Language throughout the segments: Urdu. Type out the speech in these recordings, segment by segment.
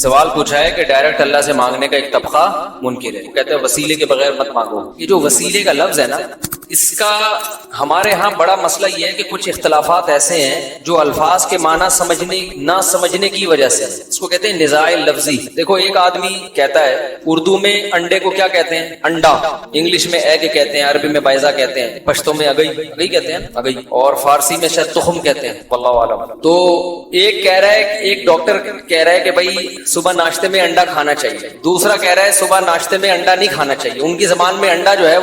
سوال پوچھا ہے کہ ڈائریکٹ اللہ سے مانگنے کا ایک طبقہ منکر ہے، کہتے ہیں وسیلے کے بغیر مت مانگو۔ یہ جو وسیلے کا لفظ ہے نا، اس کا ہمارے ہاں بڑا مسئلہ یہ ہے کہ کچھ اختلافات ایسے ہیں جو الفاظ کے معنی نہ سمجھنے کی وجہ سے، اس کو کہتے ہیں نزاع لفظی۔ دیکھو ایک آدمی کہتا ہے اردو میں انڈے کو کیا کہتے ہیں؟ انڈا، انگلش میں ایگ کہتے ہیں، عربی میں بیضہ کہتے ہیں، پشتو میں اگئی کہتے ہیں، اگئی، اور فارسی میں شاید تخم کہتے ہیں، واللہ اعلم۔ تو ایک کہہ رہا ہے، ایک ڈاکٹر کہہ رہا ہے کہ بھائی صبح ناشتے میں انڈا کھانا چاہیے، دوسرا کہہ رہا ہے صبح ناشتے میں انڈا نہیں کھانا چاہیے۔ ان کی زبان میں انڈا جو ہے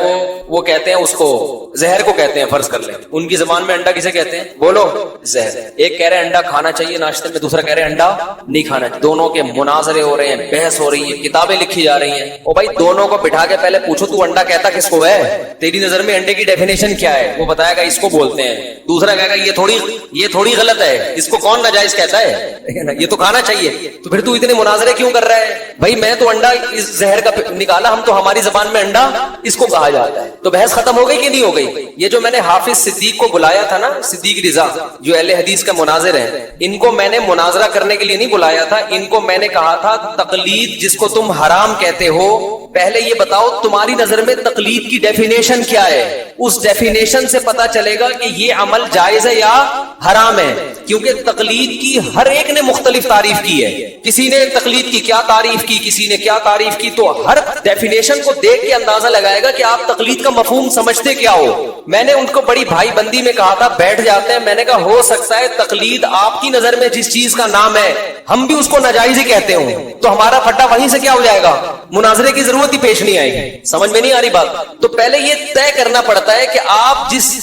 وہ کہتے ہیں، اس کو زہر کو کہتے ہیں، فرض کر لیں ان کی زبان میں انڈا کسے کہتے ہیں؟ بولو، زہر۔ ایک کہہ رہے ہیں انڈا کھانا چاہیے ناشتے میں، دوسرا کہہ رہے ہیں انڈا نہیں کھانا چاہیے۔ دونوں کے مناظرے ہو رہے ہیں، بحث ہو رہی ہے، کتابیں لکھی جا رہی ہیں۔ اور بھائی دونوں کو بٹھا کے پہلے پوچھو تو انڈا کہتا کس کو ہے؟ تیری نظر میں انڈے کی ڈیفینیشن کیا ہے؟ وہ بتائے گا اس کو بولتے ہیں، دوسرا کہے گا یہ تھوڑی غلط ہے، اس کو کون ناجائز کہتا ہے؟ یہ تو کھانا چاہیے۔ تو پھر تو اتنے مناظرے کیوں کر رہا ہے؟ بھائی میں تو انڈا اس زہر کا نکالا، ہم تو ہماری زبان میں انڈا اس کو کہا جاتا ہے۔ تو بحث ختم ہو گئی کہ نہیں ہو گئی؟ یہ جو میں نے حافظ صدیق کو بلایا تھا نا، صدیق رضا جو اہل حدیث کا مناظر ہیں، ان کو میں نے مناظرہ کرنے کے لیے نہیں بلایا تھا، ان کو میں نے کہا تھا تقلید جس کو تم حرام کہتے ہو، پہلے یہ بتاؤ تمہاری نظر میں تقلید کی ڈیفینیشن کیا ہے؟ اس ڈیفینیشن سے پتا چلے گا کہ یہ عمل جائز ہے یا حرام ہے، کیونکہ تقلید کی ہر ایک نے مختلف تعریف کی ہے۔ کسی نے تقلید کی کیا تعریف کی، کسی نے کیا تعریف کی، تو ہر ڈیفینیشن کو دیکھ کے اندازہ لگائے گا کہ آپ تقلید کا مفہوم سمجھتے کیا ہو۔ میں نے ان کو بڑی بھائی بندی میں کہا تھا بیٹھ جاتے ہیں، میں نے کہا ہو سکتا ہے تقلید آپ کی نظر میں جس چیز کا نام ہے ہم بھی اس کو ناجائز ہی کہتے ہوں، تو ہمارا پھٹا وہیں سے کیا ہو جائے گا؟ مناظرے کی ضرورت ہی پیش نہیں آئے گی۔ سمجھ میں نہیں آ رہی بات؟ تو پہلے یہ طے کرنا پڑتا ہے کہ آپ جس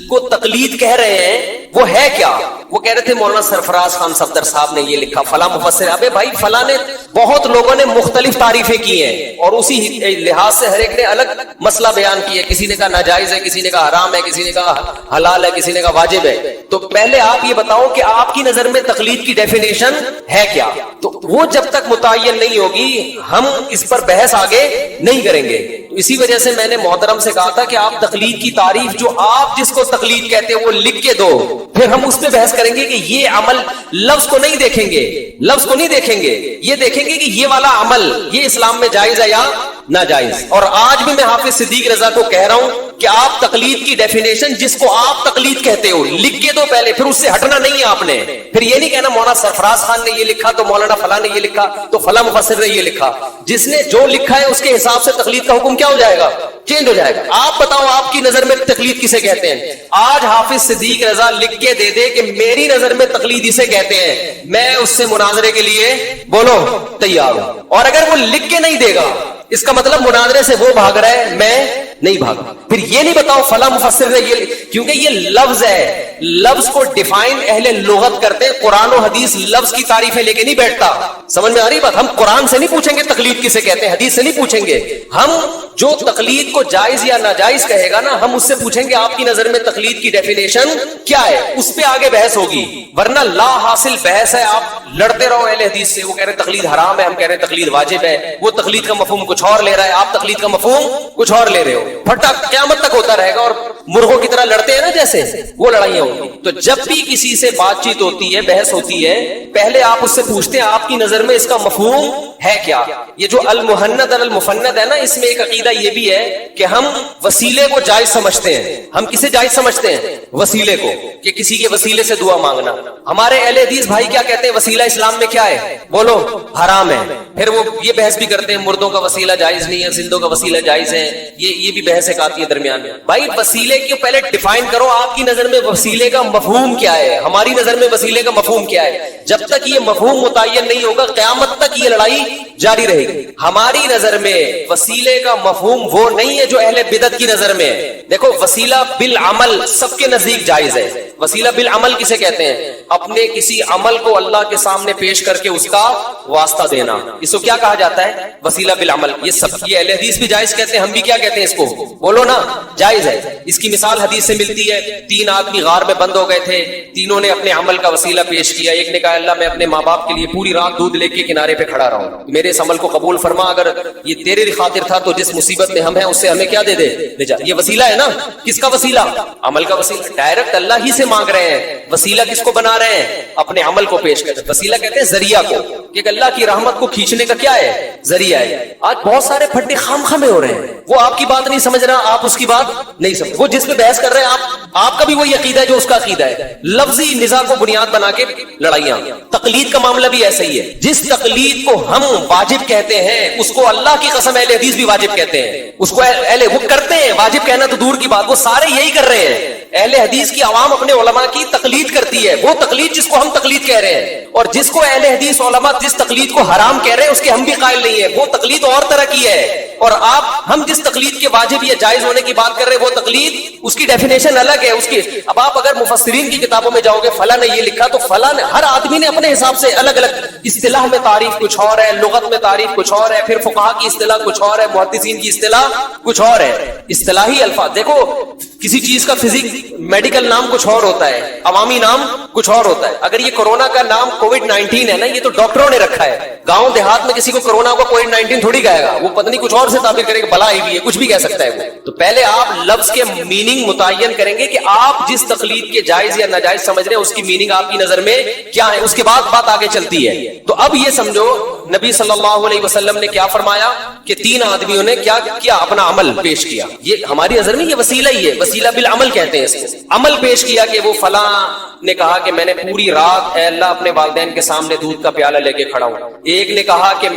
کو تقلید کہہ رہے ہیں وہ ہے کیا۔ وہ کہہ رہے تھے مولانا سرفراز خان صفدر صاحب نے یہ لکھا، فلاں مفسر۔ ابے بھائی فلاں نے بہت لوگوں نے مختلف تعریفیں کی ہیں اور اسی لحاظ سے ہر ایک نے الگ مسئلہ بیان کیا ہے۔ کسی نے کہا ناجائز ہے، کسی نے کہا حرام ہے، کسی نے کہا حلال ہے، کسی نے کہا واجب ہے۔ تو پہلے آپ یہ بتاؤ کہ آپ کی نظر میں تقلید کی ڈیفینیشن ہے کیا؟ تو وہ جب تک متعین نہیں ہوگی ہم اس پر بحث آگے نہیں کریں گے۔ تو اسی وجہ سے میں نے محترم سے کہا تھا کہ آپ تقلید کی تعریف جو آپ جس کو تقلید کہتے ہیں وہ لکھ کے دو، پھر ہم اس پہ بحث کریں گے کہ یہ عمل، لفظ کو نہیں دیکھیں گے، لفظ کو نہیں دیکھیں گے، یہ دیکھیں گے کہ یہ والا عمل یہ اسلام میں جائز ہے یا ناجائز۔ اور آج بھی میں حافظ صدیق رضا کو کہہ رہا ہوں کہ آپ تقلید کی ڈیفینیشن جس کو آپ تقلید کہتے ہو لکھ کے دو پہلے، پھر اس سے ہٹنا نہیں ہے آپ نے۔ پھر یہ نہیں کہنا مولانا سرفراز خان نے یہ لکھا تو مولانا فلاں نے یہ لکھا تو فلاں مفسر نے یہ لکھا۔ جس نے جو لکھا ہے اس کے حساب سے تقلید کا حکم کیا ہو جائے گا؟ چینج ہو جائے گا۔ آپ بتاؤ آپ کی نظر میں تقلید کسے کہتے ہیں؟ آج حافظ صدیق رضا لکھ کے دے دے کہ میری نظر میں تقلید اسے کہتے ہیں، میں اس سے مناظرے کے لیے بولو تیار ہوں۔ اور اگر وہ لکھ کے نہیں دے گا اس کا مطلب مناظرے سے وہ بھاگ رہا ہے، میں نہیں بھاگا۔ پھر یہ نہیں بتاؤ فلاں مفسر نے یہ، کیونکہ یہ لفظ ہے، لفظ کو ڈیفائن اہل لغت کرتے ہیں۔ قرآن و حدیث لفظ کی تعریفیں لے کے نہیں بیٹھتا۔ سمجھ میں آ رہی بات؟ ہم قرآن سے نہیں پوچھیں گے تقلید کسے کہتے ہیں، حدیث سے نہیں پوچھیں گے۔ ہم جو تقلید کو جائز یا ناجائز کہے گا نا، ہم اس سے پوچھیں گے آپ کی نظر میں تقلید کی ڈیفینیشن کیا ہے، اس پہ آگے بحث ہوگی۔ ورنہ لا حاصل بحث ہے، آپ لڑتے رہو اہل حدیث سے، وہ کہہ رہے ہیں تقلید حرام ہے، ہم کہہ رہے ہیں تقلید واجب ہے، وہ تقلید کا مفہوم کچھ اور لے رہا ہے، آپ تقلید کا مفہوم کچھ اور لے رہے ہو۔ پھٹا قیامت تک ہوتا رہے گا، اور مرغوں کی طرح لڑتے ہیں نا جیسے، وہ لڑائیاں ہوگی۔ تو جب بھی کسی سے بات چیت ہوتی ہے، بحث ہوتی ہے، پہلے آپ اس سے پوچھتے ہیں آپ کی نظر میں اس کا مفہوم ہے کیا۔ یہ جو المحند المفند ہے نا، اس میں ایک عقیدہ یہ بھی ہے کہ ہم وسیلے کو جائز سمجھتے ہیں۔ ہم کسے جائز سمجھتے ہیں؟ وسیلے کو، کہ کسی کے وسیلے سے دعا مانگنا۔ ہمارے اہل حدیث بھائی کیا کہتے ہیں؟ وسیلہ اسلام میں کیا ہے؟ بولو، حرام ہے۔ پھر وہ یہ بحث بھی کرتے ہیں مردوں کا وسیلہ جائز نہیں ہے، زندوں کا وسیلہ جائز ہے۔ یہ بھی بحث ایک آتی ہے درمیان میں۔ بھائی وسیلے کو پہلے ڈیفائن کرو، آپ کی نظر میں وسیلے کا مفہوم کیا ہے، ہماری نظر میں وسیلے کا مفہوم کیا ہے۔ جب تک یہ مفہوم متعین نہیں ہوگا قیامت تک یہ لڑائی جاری رہے گی۔ ہماری نظر میں وسیلے کا مفہوم وہ نہیں ہے جو اہل بدعت کی نظر میں ہے۔ دیکھو وسیلہ بالعمل سب کے نزدیک جائز ہے۔ وسیلہ بالعمل کسے کہتے ہیں؟ اپنے کسی عمل کو اللہ کے سامنے پیش کر کے اس کا واسطہ دینا، اس کو کیا کہا جاتا ہے؟ وسیلہ بالعمل۔ یہ سب یہ اہل حدیث بھی جائز کہتے ہیں، ہم بھی کیا کہتے ہیں اس کو؟ بولو نا، جائز ہے۔ اس کی مثال حدیث سے ملتی ہے، 3 آدمی غار میں بند ہو گئے تھے، تینوں نے اپنے عمل کا وسیلہ پیش کیا۔ ایک نے کہا اللہ میں اپنے ماں باپ کے لیے پوری رات دودھ لے کے کنارے پہ کھڑا رہا ہوں، میرے اس عمل کو قبول فرما، اگر یہ تیرے خاطر تھا تو جس مصیبت میں ہم ہیں اس سے ہمیں کیا دے دے۔ یہ وسیلہ ہے نا، کس کا وسیلہ؟ عمل کا وسیلہ۔ ڈائریکٹ اللہ ہی سے مانگ رہے ہیں. وسیلہ کس کو بنا رہے ہیں؟ اپنے عمل کو پیش کرتے ہیں. وسیلہ کہتے ہیں ذریعہ کو, کہ اللہ کی رحمت کو کھینچنے کا کیا ہے؟ ذریعہ ہے. آج بہت سارے پھٹے خام خامے ہو رہے ہیں, وہ آپ کی بات نہیں سمجھ رہا, آپ اس کی بات نہیں سمجھ, وہ جس پہ بحث کر رہے ہیں آپ کا بھی وہی عقیدہ ہے جو اس کا عقیدہ ہے. لفظی نزاع کو بنیاد بنا کے لڑائیاں. تقلید کا معاملہ بھی ایسا ہی ہے. جس تقلید کو ہم واجب کہتے ہیں اس کو اللہ کی قسم اہل حدیث بھی واجب کہتے ہیں. اس کو وہ کرتے ہیں, واجب کہنا تو دور کی بات, وہ سارے یہی کر رہے ہیں. اہل حدیث کی عوام اپنے علماء کی تقلید کرتی ہے, وہ تقلید جس کو ہم تقلید کہہ رہے ہیں, اور جس کو اہل حدیث علماء جس تقلید کو حرام کہہ رہے ہیں اس کے ہم بھی قائل نہیں ہے. وہ تقلید اور طرح کی ہے, اور ہم جس تقلید کے واجب یا جائز ہونے کی بات کر رہے ہیں وہ تقلید, اس کی ڈیفینیشن الگ ہے. اس کی اب آپ اگر مفسرین کی کتابوں میں جاؤ گے, فلاں نے یہ لکھا تو فلاں نے, ہر آدمی نے اپنے حساب سے الگ الگ اصطلاح میں تعریف کچھ اور ہے, لغت میں تعریف کچھ اور ہے, پھر فقہا کی اصطلاح کچھ اور ہے, محدثین کی اصطلاح کچھ اور ہے. اصطلاحی الفاظ دیکھو, کسی چیز کا فزیک میڈیکل نام کچھ اور ہوتا ہے, عوامی نام کچھ اور ہوتا ہے. اگر یہ کورونا کا نام کووڈ-19 ہے نا, یہ تو ڈاکٹروں نے رکھا ہے. گاؤں دیہات میں کسی کو کورونا کو کووڈ-19 تھوڑی کہے گا, وہ پتہ نہیں کچھ اور سے تعبیر کرے گا, بلا ہی بھی ہے, کچھ بھی کہہ سکتا ہے وہ. تو پہلے آپ لفظ کے میننگ متعین کریں گے کہ آپ جس تقلید کے جائز یا ناجائز سمجھ رہے ہیں اس کی میننگ آپ کی نظر میں کیا ہے, اس کے بعد بات آگے چلتی ہے. تو اب یہ سمجھو نبی صلی اللہ علیہ وسلم نے کیا فرمایا کہ 3 آدمیوں نے کیا کیا, اپنا عمل پیش کیا. یہ ہماری نظر میں یہ وسیلہ ہی ہے, وسیلہ بالعمل کہتے ہیں اس کو. عمل پیش کیا کہ وہ فلاں نے کہا کہ میں نے پوری رات اے اللہ اپنے والدین کے سامنے دودھ کا پیالہ لے کے کھڑا ہوں. ایک نے کہا کہ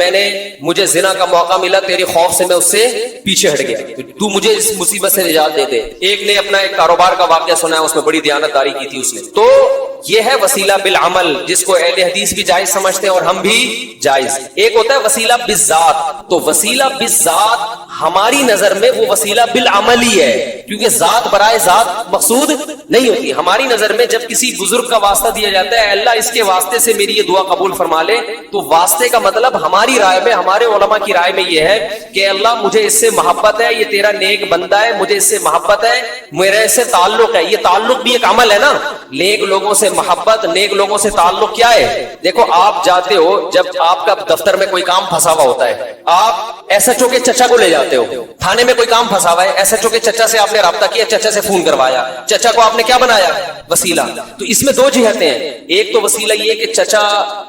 مجھے زنا کا موقع ملا, تیرے خوف سے میں اس سے پیچھے ہٹ گیا, تو مجھے اس مصیبت سے نجات دے دے. ایک نے اپنا ایک کاروبار کا واقعہ سنا ہے, اس میں بڑی دیانتداری کی تھی اس نے. تو یہ ہے وسیلہ بالعمل, جس کو اہل حدیث بھی جائز سمجھتے ہیں اور ہم بھی جائز. ایک ہوتا ہے وسیلہ بالذات. تو وسیلہ بالذات ہماری نظر میں وہ وسیلہ بالعمل ہی ہے, کیونکہ ذات برائے ذات مقصود نہیں ہوتی. ہماری نظر میں جب کسی بزرگ کا واسطہ دیا جاتا ہے, اللہ اس کے واسطے سے میری یہ دعا قبول فرما لے, تو واسطے کا مطلب ہماری رائے میں, ہمارے علماء کی رائے میں یہ ہے کہ اللہ مجھے اس سے محبت ہے, یہ تیرا نیک بندہ ہے, مجھے اس سے محبت ہے, میرے اس سے تعلق ہے. یہ تعلق بھی ایک عمل ہے نا. نیک لوگوں سے محبت, نیک لوگوں سے تعلق کیا ہے؟ دیکھو آپ جاتے ہو, جب آپ کا دفتر میں کوئی کام پھنسا ہوا ہوتا ہے, آپ ایس ایچ او کے چچا کو لے جاتے ہو. تھانے میں کوئی کام پھنسا ہوا ہے, ایس ایچ او کے چچا سے آپ نے رابطہ کیا, چچا سے فون کروایا, چچا کو آپ نے کیا بنایا؟ وسیلہ. تو اس میں 2 جہتیں ہیں. ایک تو وسیلہ یہ کہ چچا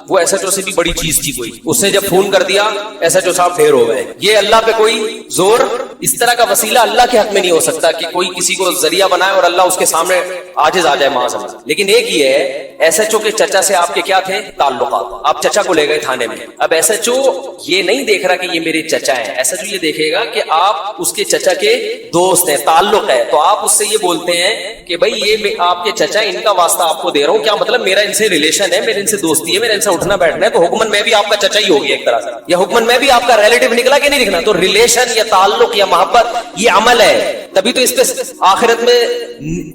وہ ایس ایچ او سے بھی بڑی چیز تھی کوئی, اس نے جب فون کر دیا ایس ایچ او صاحب ڈھیر ہو گئے. یہ اللہ پہ کوئی زور, اس طرح کا وسیلہ اللہ کے حق میں نہیں ہو سکتا کہ کوئی کسی کو ذریعہ بنائے اور اللہ اس کے سامنے عاجز آ جائے معاذ اللہ. لیکن ایک یہ ہے, ایس ایچ او کے چچا سے آپ کے کیا تھے تعلقات, آپ چچا کو لے گئے تھانے میں. اب ایس ایچ او یہ نہیں دیکھ رہا کہ یہ میرے چچا ہیں, ایس ایچ او یہ دیکھے گا کہ آپ اس کے چچا کے دوست ہیں, تعلق ہے. تو آپ اس سے یہ بولتے ہیں کہ بھائی یہ آپ کے چچا, ان کا واسطہ آپ کو دے رہا ہوں. کیا مطلب؟ میرا ان سے ریلیشن ہے, میرے ان سے دوستی ہے, میرے ان سے اٹھنا بیٹھنا ہے, تو حکمن میں بھی آپ کا چچا ہی ہو گیا ایک طرح سے, یا حکمن میں بھی آپ کا ریلیٹو نکلا کہ نہیں نکلا. تو ریلیشن یا تعلق یا محبت یہ عمل ہے, تبھی تو اس پہ آخرت میں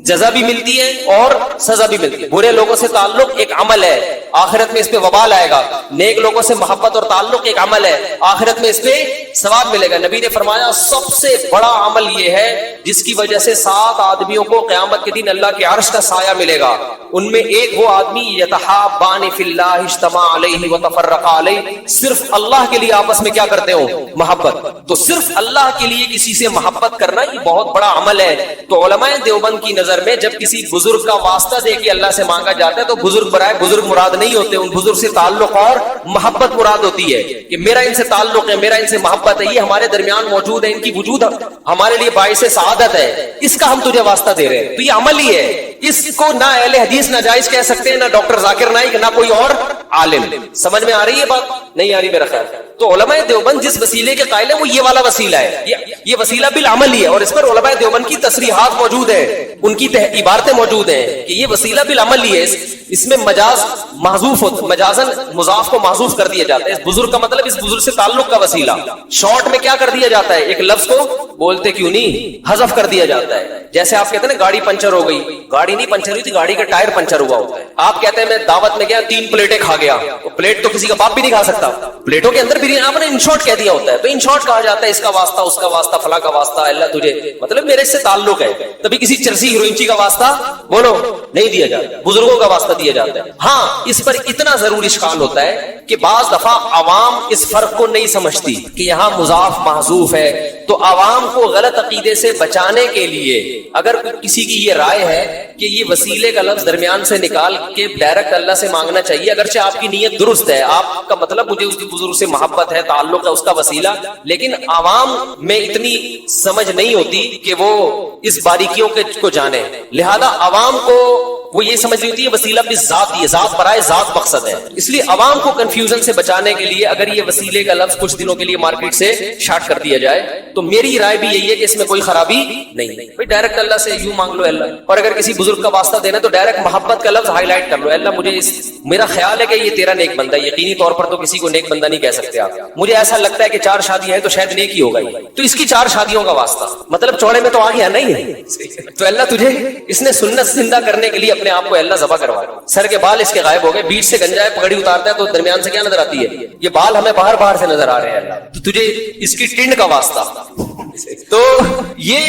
جزا بھی ملتی ہے اور سزا بھی ملتی ہے. برے لوگوں سے تعلق ایک عمل ہے, آخرت میں اس پہ وبال آئے گا. نیک لوگوں سے محبت اور تعلق ایک عمل ہے, آخرت میں اس پہ ثواب ملے گا. نبی نے فرمایا سب سے بڑا عمل یہ ہے جس کی وجہ سے 7 آدمیوں کو قیامت کے دن اللہ کے عرش کا سایہ ملے گا. ان میں ایک وہ آدمی یتحابان فی اللہ اجتمع علیہ وتفرق علیہ, صرف اللہ کے لیے آپس میں کیا کرتے ہو؟ محبت. تو صرف اللہ کے لیے کسی سے محبت کرنا یہ بہت بڑا عمل ہے. تو علماء دیوبند کی نظر میں جب کسی بزرگ کا واسطہ دے کے اللہ سے مانگا جاتا ہے تو بزرگ برائے بزرگ مراد نہیں ہوتے, ان بزرگ سے تعلق اور محبت مراد ہوتی ہے کہ میرا ان سے تعلق ہے, میرا ان سے محبت ہے, یہ ہمارے درمیان موجود ہے, ان کی وجود ہمارے لیے باعث سعادت ہے, اس کا ہم تجھے واسطہ دے رہے ہیں. تو یہ عمل ہی ہے, اس کو نہ اہل حدیث ناجائز کہہ سکتے ہیں, نہ ڈاکٹر ذاکر نائک, نہ کوئی اور عالم. سمجھ میں آ رہی ہے بات؟ نہیں آ رہی میرا خیال. تو علماء دیوبند جس وسیلے کے قائل ہیں وہ یہ والا وسیلہ ہے, یہ وسیلہ بالعمل ہی ہے, اور اس پر علماء دیوبند کی تصریحات موجود ہیں, ان کی عبارتیں موجود ہیں کہ یہ وسیلہ بالعمل ہی ہے. اس میں مجاز محذوف ہوتا, مجازن مضاف کو محذوف کر دیا جاتا ہے. اس بزرگ کا مطلب اس بزرگ سے تعلق کا وسیلہ. شارٹ میں کیا کر دیا جاتا ہے؟ ایک لفظ کو بولتے کیوں نہیں حذف کر دیا جاتا ہے. جیسے آپ کہتے ہیں نا گاڑی پنچر ہو گئی, گاڑی نہیں پنچر ہوئی تھی, گاڑی کا ٹائر پنچر ہوا ہوتا ہے. آپ کہتے ہیں میں دعوت میں گیا 3 پلیٹیں کھا گیا, تو پلیٹ تو کسی کا باپ بھی نہیں کھا سکتا, پلیٹوں کے اندر بھی آپ نے ان شارٹ کہہ دیا ہوتا ہے. تو ان شارٹ کہا جاتا ہے اس کا واسطہ, اس کا واسطہ, فلاں کا واسطہ, اللہ تجھے مطلب میرے اس سے تعلق ہے. تبھی کسی چرسی ہیروئنچی کا واسطہ بولو نہیں دیا جاتا, بزرگوں کا واسطہ دیا جاتا ہے. ہاں اس پر اتنا ضرور اشکال ہوتا ہے کہ بعض دفعہ عوام اس فرق کو نہیں سمجھتی کہ یہاں مضاف محذوف ہے. تو عوام کو غلط عقیدے سے بچانے کے لیے اگر کسی کی یہ رائے ہے کہ یہ وسیلے کا لفظ درمیان سے نکال کے ڈائریکٹ اللہ سے مانگنا چاہیے، اگرچہ آپ کی نیت درست ہے، آپ کا مطلب مجھے اس کے بزرگ سے محبت ہے، تعلق ہے، اس کا وسیلہ، لیکن عوام میں اتنی سمجھ نہیں ہوتی کہ وہ اس باریکیوں کو جانے، لہذا عوام کو وہ یہ سمجھ ہوتی ہے وسیلہ بھی ذات، یہ ذات برائے ذات مقصد ہے، اس لیے عوام کو کنفیوژن سے بچانے کے لیے اگر یہ وسیلے کا لفظ کچھ دنوں کے لیے مارکیٹ سے شارٹ کر دیا جائے تو میری رائے بھی یہی ہے کہ اس میں کوئی خرابی نہیں، بھائی ڈائریکٹ اللہ سے یوں مانگ لو اللہ، اور اگر کسی بزرگ کا واسطہ دینا تو ڈائریکٹ محبت کا لفظ ہائی لائٹ کر لو، اللہ مجھے میرا خیال ہے کہ یہ تیرا نیک بندہ ہے، یقینی طور پر تو کسی کو نیک بندہ نہیں کہہ سکتے آپ، مجھے ایسا لگتا ہے کہ 4 شادیاں ہیں تو شاید نیک ہی ہوگا ہی، تو اس کی 4 شادیوں کا واسطہ، مطلب چوڑے میں تو آ گیا نہیں ہے، تو اللہ تجھے اس نے سنت زندہ کرنے کے لیے اپنے آپ کو اللہ ذبح کروا، سر کے بال اس کے غائب ہو گئے، بیچ سے گنجا ہے، پگڑی اتارتا ہے تو درمیان سے کیا نظر آتی ہے؟ یہ بال ہمیں باہر سے نظر آ رہے ہیں، اللہ تو تجھے اس کی ٹنڈ کا واسطہ، تو یہ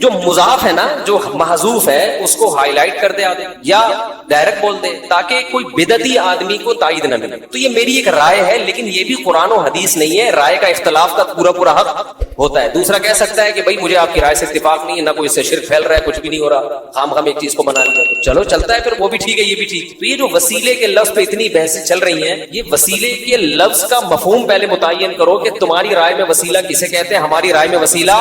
جو مضاف ہے نا، جو محذوف ہے اس کو ہائی لائٹ کر دے یا ڈائریکٹ بول دے تاکہ کوئی بدعتی آدمی کو تائید نہ ملے، تو یہ میری ایک رائے ہے، لیکن یہ بھی قرآن و حدیث نہیں ہے، رائے کا اختلاف کا پورا حق ہوتا ہے، دوسرا کہہ سکتا ہے کہ بھائی مجھے آپ کی رائے سے اتفاق نہیں ہے، نہ کوئی اس سے شرک پھیل رہا ہے، کچھ بھی نہیں ہو رہا، خام ایک چیز کو بنا لیا، چلو چلتا ہے پھر وہ بھی ٹھیک ہے، یہ بھی ٹھیک، تو یہ جو وسیلے کے لفظ پہ اتنی بحثیں چل رہی ہیں، یہ وسیلے کے لفظ کا مفہوم پہلے متعین کرو کہ تمہاری رائے میں وسیلہ کسے کہتے ہیں، ہماری رائے میں وسیلہ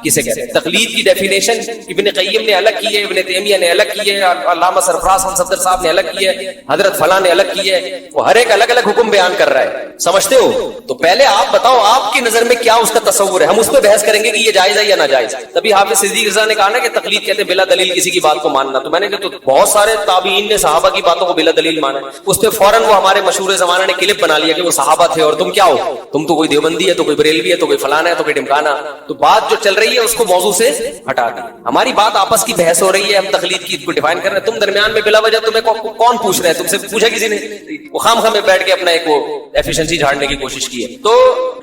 کسے کہتے ہیں۔ تقلید کی ڈیفینیشن ابن قیم نے الگ کی ہے، ابن تیمیہ نے الگ کی ہے، علامہ سرفراز خان صفدر صاحب نے الگ کی ہے، حضرت فلاں نے الگ کی ہے، وہ ہر ایک الگ حکم بیان کر رہا ہے، سمجھتے ہو؟ تو پہلے آپ بتاؤ آپ کی نظر میں کیا اس کا تصور ہے، ہم اس پہ بحث کریں گے کہ یہ جائز ہے یا ناجائز۔ تبھی حافظ صدیق رضا نے کہا نا کہ تقلید کہتے ہیں بلا دلیل کسی کی بات کو ماننا، تو میں نے کہا تو بہت سارے تابعین نے صحابہ کی باتوں کو بلا دلیل مانا، اس پہ فوراً وہ ہمارے مشہور زمانہ نے کلپ بنا لیا کہ وہ صحابہ تھے اور تم کیا ہو، تم تو کوئی دیوبندی ہے، تو کوئی بریلوی ہے، تو کوئی فلانا ہے، تو کوئی ڈمکانا، تو بات جو چل رہی ہے اس کو موضوع سے ہٹا دی، ہماری بات آپس کی بحث ہو رہی ہے، ہم تقلید کی کو ڈیفائن کر رہے ہیں، تم درمیان میں بلا وجہ تمہیں کون پوچھ رہے ہیں، تم سے پوچھا کسی نے؟ وہ خام میں بیٹھ کے اپنا ایک وہ ایفیشنسی جھاڑنے کی کوشش کی ہے۔ تو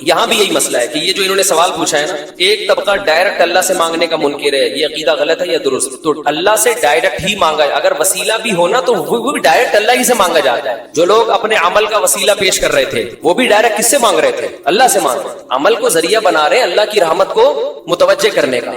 یہاں بھی یہی مسئلہ ہے کہ یہ جو انہوں نے سوال پوچھا ہے نا، ایک طبقہ ڈائریکٹ اللہ سے مانگنے کا منکر ہے، یہ عقیدہ غلط ہے یا درست؟ تو اللہ سے ڈائریکٹ ہی مانگا ہے، اگر وسیلہ بھی ہونا تو وہ بھی ڈائریکٹ اللہ ہی سے مانگا جاتا ہے۔ جو لوگ اپنے عمل کا وسیلہ پیش کر رہے تھے وہ بھی ڈائریکٹ کس سے مانگ رہے تھے؟ اللہ سے مانگ رہے تھے، عمل کو ذریعہ بنا رہے ہیں اللہ کی رحمت کو متوجہ کرنے کا۔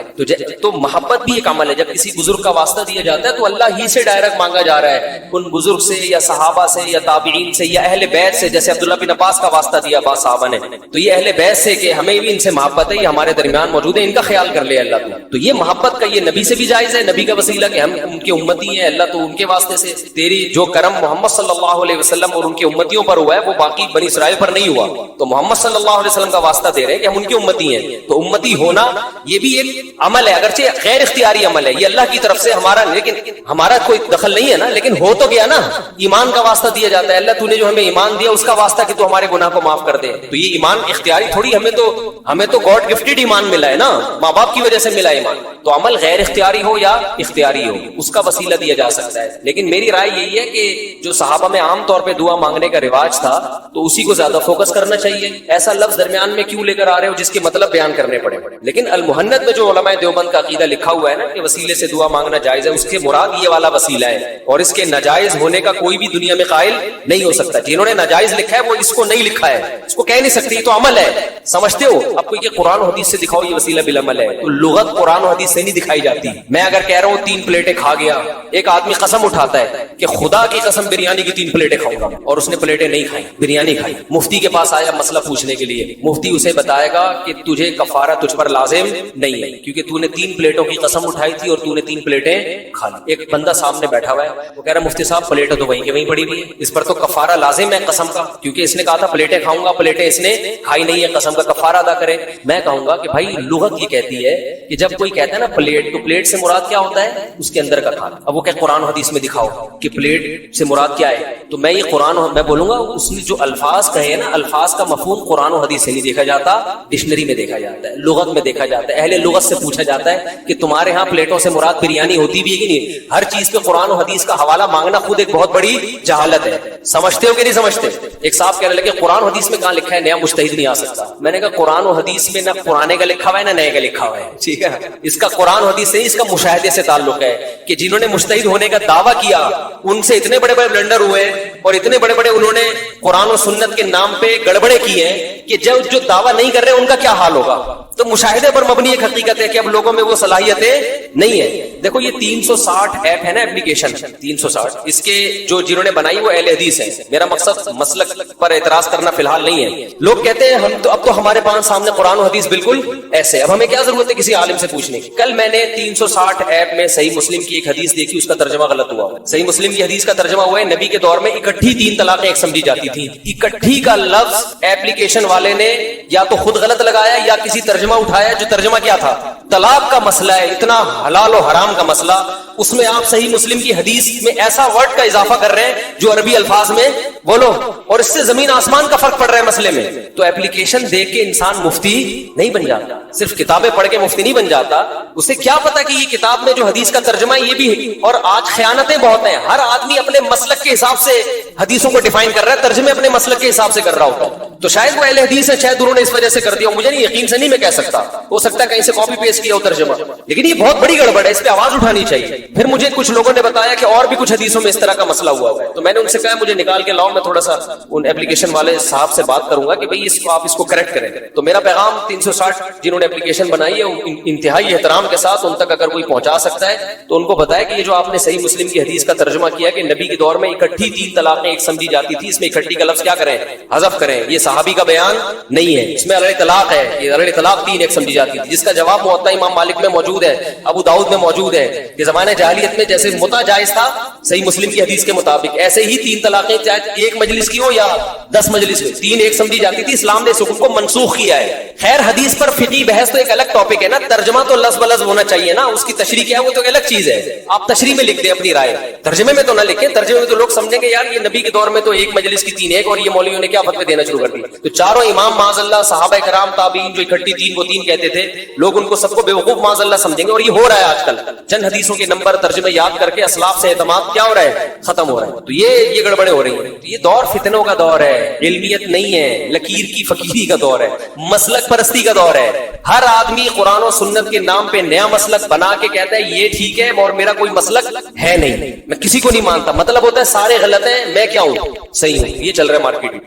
تو محبت بھی ایک عمل ہے، جب کسی بزرگ کا واسطہ دیا جاتا ہے تو اللہ ہی سے ڈائریکٹ مانگا جا رہا ہے، ان بزرگ سے یا صحابہ سے یا تابعین سے یا اہل بیت سے، جیسے عبداللہ بن عباس کا واسطہ دیا عباس صحابہ نے، تو یہ اہل بیت سے کہ ہمیں بھی ان سے محبت ہے، یہ ہمارے درمیان موجود ہے، ان کا خیال کر لے اللہ تعالیٰ۔ تو یہ محبت کا یہ نبی سے بھی جائز ہے، نبی کا وسیلہ کہ ہم ان کے امتی ہیں، اللہ تو ان کے واسطے سے تیری جو کرم محمد صلی اللہ علیہ وسلم اور ان کے امتیوں پر ہوا ہے وہ باقی بنی اسرائیل پر نہیں ہوا، تو محمد صلی اللہ علیہ وسلم کا واسطہ دے رہے ہیں کہ ہم ان کے امتی ہیں، تو امتی ہونا یہ بھی ایک عمل ہے، اگرچہ غیر اختیاری عمل ہے، یہ اللہ کی طرف سے ہمارا، لیکن ہمارا کوئی دخل نہیں ہے نا، لیکن ہو تو گیا نا، ایمان کا واسطہ دیا جاتا ہے، اللہ تو نے جو ہمیں ایمان دیا اس کا واسطہ کہ تو ہمارے گناہ کو معاف کر دے، تو یہ ایمان اختیاری تھوڑی، ہمیں تو گاڈ گفٹڈ ایمان ملا ہے نا، ماں باپ کی وجہ سے ملا ایمان، تو عمل غیر اختیاری ہو یا اختیاری ہو اس کا وسیلہ دیا جا سکتا ہے، لیکن میری رائے یہی ہے کہ جو صحابہ میں عام طور پہ دعا مانگنے کا رواج تھا تو اسی کو زیادہ فوکس کرنا چاہیے، ایسا لفظ درمیان میں کیوں لے کر آ رہے ہو جس کے مطلب بیان کرنے پڑے۔ لیکن المحنت میں جو علماء دیوبند کا عقیدہ لکھا ہوا ہے نا کہ وسیلے سے دعا مانگنا جائز ہے، اس کے مراد یہ والا وسیلہ ہے، اور اس کے ناجائز ہونے کا کوئی بھی دنیا میں قائل نہیں ہو سکتا، جنہوں نے ناجائز لکھا ہے وہ اس کو نہیں لکھا ہے، اس کو کہہ نہیں سکتے، یہ تو عمل ہے، سمجھتے ہو؟ اب کوئی کہ قرآن و حدیث سے دکھاؤ یہ وسیلہ بالعمل ہے، تو لغت قرآن و حدیث سے نہیں دکھائی جاتی۔ میں اگر کہہ رہا ہوں 3 پلیٹیں کھا گیا، ایک آدمی قسم اٹھاتا ہے کہ خدا کی قسم بریانی کی 3 پلیٹیں کھاؤں گا، اور اس نے پلیٹیں نہیں کھائیں، بریانی کھائی، مفتی کے پاس آیا مسئلہ پوچھنے کے لیے، مفتی اسے بتائے گا کہ تجھے کفارہ تجھ پر لازم نہیں ہے کیونکہ تو نے 3 پلیٹوں کی قسم اٹھائی تھی اور تو نے 3 پلیٹیں کھا لی۔ ایک بندہ سامنے بیٹھا ہوا ہے، وہ کہہ رہا مفتی صاحب پلیٹیں تو وہیں کے وہیں پڑی ہوئی ہے، اس پر تو کفارہ لازم ہے قسم کا، کیونکہ اس نے کہا تھا پلیٹیں کھاؤں گا، پلیٹیں اس نے کھائی نہیں ہے، قسم کا کفارہ ادا کرے۔ میں کہوں گا کہ بھائی لغت یہ کہتی ہے کہ جب کوئی کہتا ہے نا پلیٹ، تو پلیٹ سے مراد کیا ہوتا ہے؟ اس کے اندر کا کھانا۔ اب وہ کہ قرآن حدیث میں دکھاؤ کہ پلیٹ سے مراد کیا ہے، تو میں یہ میں بولوں گا اس نے جو الفاظ کہے نا، الفاظ کا مفہوم قرآن و حدیث سے نہیں دیکھا جاتا، ڈکشنری میں دیکھا جاتا ہے، لغت میں دیکھا جاتا ہے، اہل لغت سے پوچھا جاتا ہے کہ تمہارے ہاں پلیٹوں سے مراد بریانی ہوتی بھی ہے کہ نہیں؟ ہر چیز پہ قرآن و حدیث کا حوالہ مانگنا خود ایک بہت بڑی جہالت ہے، سمجھتے ہو کہ نہیں سمجھتے؟ ایک صاحب کہنے لگے قرآن و حدیث میں کہاں لکھا ہے نیا مجتہد نہیں آ سکتا؟ میں نے کہا قرآن و حدیث میں نہ پرانے کا لکھا ہوا ہے نہ نئے کا لکھا ہوا ہے، ٹھیک ہے؟ اس کا قرآن و حدیث سے اس کا مشاہدے سے تعلق ہے کہ جنہوں نے مجتہد ہونے کا دعویٰ کیا ان سے اتنے بڑے بڑے بلنڈر ہوئے اور اتنے بڑے بڑے انہوں نے قرآن و سنت کے نام پہ گڑبڑے کیے کہ جو دعویٰ نہیں کر رہے ان کا کیا حال ہوگا؟ تو مشاہدے پر مبنی ایک حقیقت ہے کہ اب لوگوں میں وہ صلاحیتیں نہیں ہے. دیکھو یہ 360 ایپ ہے نا ایپلیکیشن 360, اس کے جو جنہوں نے بنائی وہ اہل حدیث ہیں. میرا مقصد مسلک پر اعتراض کرنا فی الحال نہیں ہے. لوگ کہتے ہیں ہم تو اب تو ہمارے پاس سامنے قرآن و حدیث بالکل ایسے, اب ہمیں کیا ضرورت ہے کسی عالم سے پوچھنے کی. کل میں نے 360 ایپ میں صحیح مسلم کی ایک حدیث دیکھی, اس کا ترجمہ غلط ہوا. صحیح مسلم کی حدیث کا ترجمہ ہوا ہے نبی کے دور میں اکٹھی 3 طلاقیں ایک سمجھی جاتی تھی. اکٹھی کا لفظ ایپلیکیشن والے نے یا تو خود غلط لگایا یا کسی ترجمہ اٹھایا جو ترجمہ کیا تھا, طلاق کا مسئلہ ہے, اتنا حلال و حرام کا مسئلہ, اس میں آپ صحیح مسلم کی حدیث میں ایسا ورڈ کا اضافہ کر رہے ہیں جو عربی الفاظ میں بولو, اور اس سے زمین آسمان کا فرق پڑ رہا ہے مسئلے میں. تو ایپلیکیشن دیکھ کے انسان مفتی نہیں بن جاتا, صرف کتابیں پڑھ کے مفتی نہیں بن جاتا. اسے کیا پتا کہ یہ کتاب میں جو حدیث کا ترجمہ ہے یہ بھی ہے. اور آج خیانتیں بہت ہیں, ہر آدمی اپنے مسلک کے حساب سے حدیثوں کو ڈیفائن کر رہا ہے, ترجمے اپنے مسلک کے حساب سے کر رہا ہوتا ہے. تو شاید وہ اہل حدیث ہے, شاید انہوں نے اس وجہ سے کر دیا, مجھے نہیں یقین سے نہیں میں کہہ سکتا, ہو سکتا ہے کہیں سے کاپی پیسٹ کیا ہو ترجمہ, لیکن یہ بہت بڑی گڑبڑ ہے, اس پہ آواز اٹھانی چاہیے. پھر مجھے کچھ لوگوں نے بتایا کہ اور بھی کچھ حدیثوں میں اس طرح کا مسئلہ ہوا ہے, تو میں نے ان سے کہا مجھے نکال کے لاؤ, میں تھوڑا سا ان ایپلیکیشن والے صاحب سے بات کروں گا کہ بھئی آپ اس کو کریکٹ کریں. تو میرا پیغام 360 جنہوں نے ایپلیکیشن بنائی ہے انتہائی احترام کے ساتھ ان تک اگر کوئی پہنچا سکتا ہے تو ان کو بتایا کہ یہ جو آپ نے صحیح مسلم کی حدیث کا ترجمہ کیا کہ نبی کے دور میں اکٹھی 3 طلاقیں ایک سمجھی جاتی تھی, اس میں اکٹھی کا لفظ کیا کریں, حذف کریں, یہ صحابی کا بیان نہیں ہے, اس میں علیہ طلاق ہے, یہ علیہ طلاق 3 ایک سمجھی جاتی تھی, جس کا جواب موطا امام مالک میں موجود ہے, ابو داؤد میں موجود ہے کہ زمانے جاہلیت میں جیسے متع جائز تھا صحیح مسلم کی حدیث کے مطابق, ایسے ہی 3 طلاقیں چاہے ایک مجلس کی ہو یا 10 مجلس میں 3 ایک سمجھی جاتی تھی. اسلام نے اس حکم کو منسوخ کیا ہے. خیر حدیث پر فقہی بحث تو ایک الگ ٹاپک ہے نا, ترجمہ تو لفظ بلفظ ہونا چاہیے نا, اس کی تشریح کیا ہے وہ تو الگ چیز ہے. آپ تشریح میں لکھ دیں اپنی رائے, ترجمے میں تو نہ لکھیں. ترجمے میں تو لوگ سمجھیں گے یار یہ نبی کے دور میں تو ایک مجلس کی 3 ایک, اور یہ مولویوں نے کیا فتوے دینا شروع کر دی. تو چاروں امام معاذ اللہ, صحابہ کرام, تابعین جو اکٹھی 3 کو 3 کہتے تھے, لوگ ان کو سب کو بیوقوف معاذ اللہ سمجھیں گے. اور یہ ہو رہا ہے آج کل, چند حدیثوں کے نمبر ترجمے یاد کر کے اسلاف سے اعتماد کیا ہو رہا ہے, ختم ہو رہا ہے. تو یہ گڑبڑیں ہو رہی ہیں. یہ دور فتنوں کا دور ہے, علمیت نہیں ہے, لکیر کی فقیری کا دور ہے, مسلک پرستی کا دور ہے. ہر آدمی قرآن و سنت کے نام پہ نیا مسلک بنا کے کہتا ہے یہ ٹھیک ہے اور میرا کوئی مسلک ہے نہیں, میں کسی کو نہیں مانتا. مطلب ہوتا ہے سارے غلط ہیں, میں کیا ہوں, صحیح ہوں. یہ چل رہا ہے مارکیٹ میں.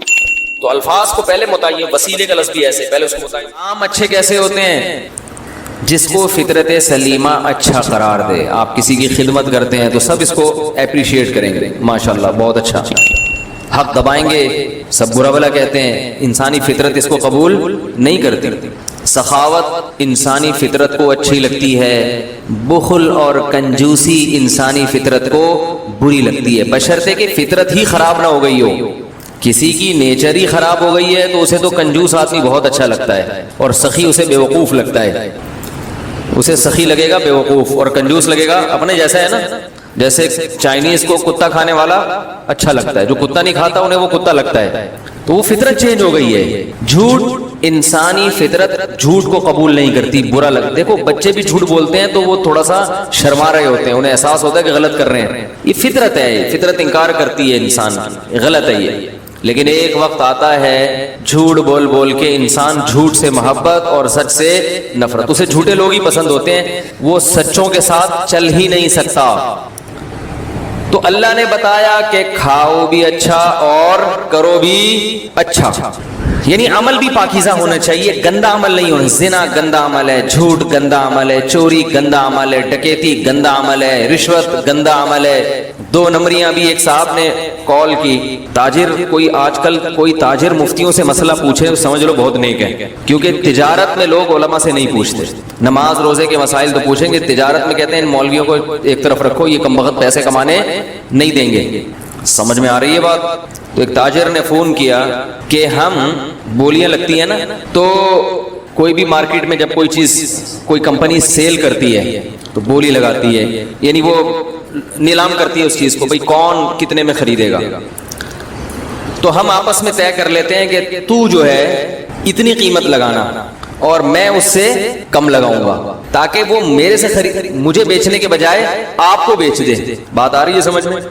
تو الفاظ کو پہلے متعین, وسیلے کا لفظ بھی ایسے, پہلے اس کو متعین. عام اچھے کیسے ہوتے ہیں, جس کو فطرت سلیمہ اچھا قرار دے. آپ کسی کی خدمت کرتے ہیں تو سب اس کو اپریشیٹ کریں گے, ماشاءاللہ بہت اچھا. حق دبائیں گے, سب برا بلا کہتے ہیں. انسانی فطرت اس کو قبول نہیں کرتی. سخاوت انسانی فطرت کو اچھی لگتی ہے, بخل اور کنجوسی انسانی فطرت کو بری لگتی ہے, بشرطے کہ فطرت ہی خراب نہ ہو گئی ہو. کسی کی نیچر ہی خراب ہو گئی ہے تو اسے تو کنجوس آدمی بہت اچھا لگتا ہے, اور سخی اسے بیوقوف لگتا ہے. اسے سخی لگے گا بیوقوف, اور کنجوس لگے گا اپنے جیسا ہے نا. جیسے چائنیز کو کتا کھانے والا اچھا لگتا ہے, جو کتا نہیں کھاتا انہیں وہ کتا لگتا ہے. تو وہ فطرت چینج ہو گئی ہے. جھوٹ انسانی فطرت جھوٹ کو قبول نہیں کرتی, برا لگتا. دیکھو بچے بھی جھوٹ بولتے ہیں تو وہ تھوڑا سا شرما رہے ہوتے ہیں, انہیں احساس ہوتا ہے کہ غلط کر رہے ہیں. یہ فطرت ہے, فطرت انکار کرتی ہے انسان, غلط ہے یہ. لیکن ایک وقت آتا ہے جھوٹ بول بول کے انسان جھوٹ سے محبت اور سچ سے نفرت, اسے جھوٹے لوگ ہی پسند ہوتے ہیں, وہ سچوں کے ساتھ چل ہی نہیں سکتا. تو اللہ نے بتایا کہ کھاؤ بھی اچھا اور کرو بھی اچھا, یعنی عمل بھی پاکیزہ ہونا چاہیے, گندا عمل نہیں ہونا. زنا گندا عمل ہے, جھوٹ گندا عمل ہے, چوری گندا عمل ہے, ڈکیتی گندا عمل ہے, رشوت گندا عمل ہے. 2 نمبریاں بھی ایک صاحب نے کال کی, تاجر کوئی آج کل کوئی تاجر مفتیوں سے مسئلہ پوچھے سمجھ لو بہت نیک ہے, کیونکہ تجارت میں لوگ علماء سے نہیں پوچھتے. نماز روزے کے مسائل تو پوچھیں گے, تجارت میں کہتے ہیں ان مولویوں کو ایک طرف رکھو, یہ کم وقت پیسے کمانے نہیں دیں گے. سمجھ میں آ رہی ہے بات. تو ایک تاجر نے فون کیا کہ ہم بولیاں لگتی ہیں نا, تو کوئی بھی مارکیٹ میں جب کوئی چیز کوئی کمپنی سیل کرتی ہے تو بولی لگاتی ہے, یعنی وہ نیلام کرتی ہے اس چیز کو, بھئی کون کتنے میں خریدے گا. تو ہم آپس میں طے کر لیتے ہیں کہ تو جو ہے اتنی قیمت لگانا اور میں اس سے کم لگاؤں گا, تاکہ وہ میرے سے مجھے بیچنے کے بجائے آپ کو بیچ دے. بات آ رہی ہے سمجھ میں؟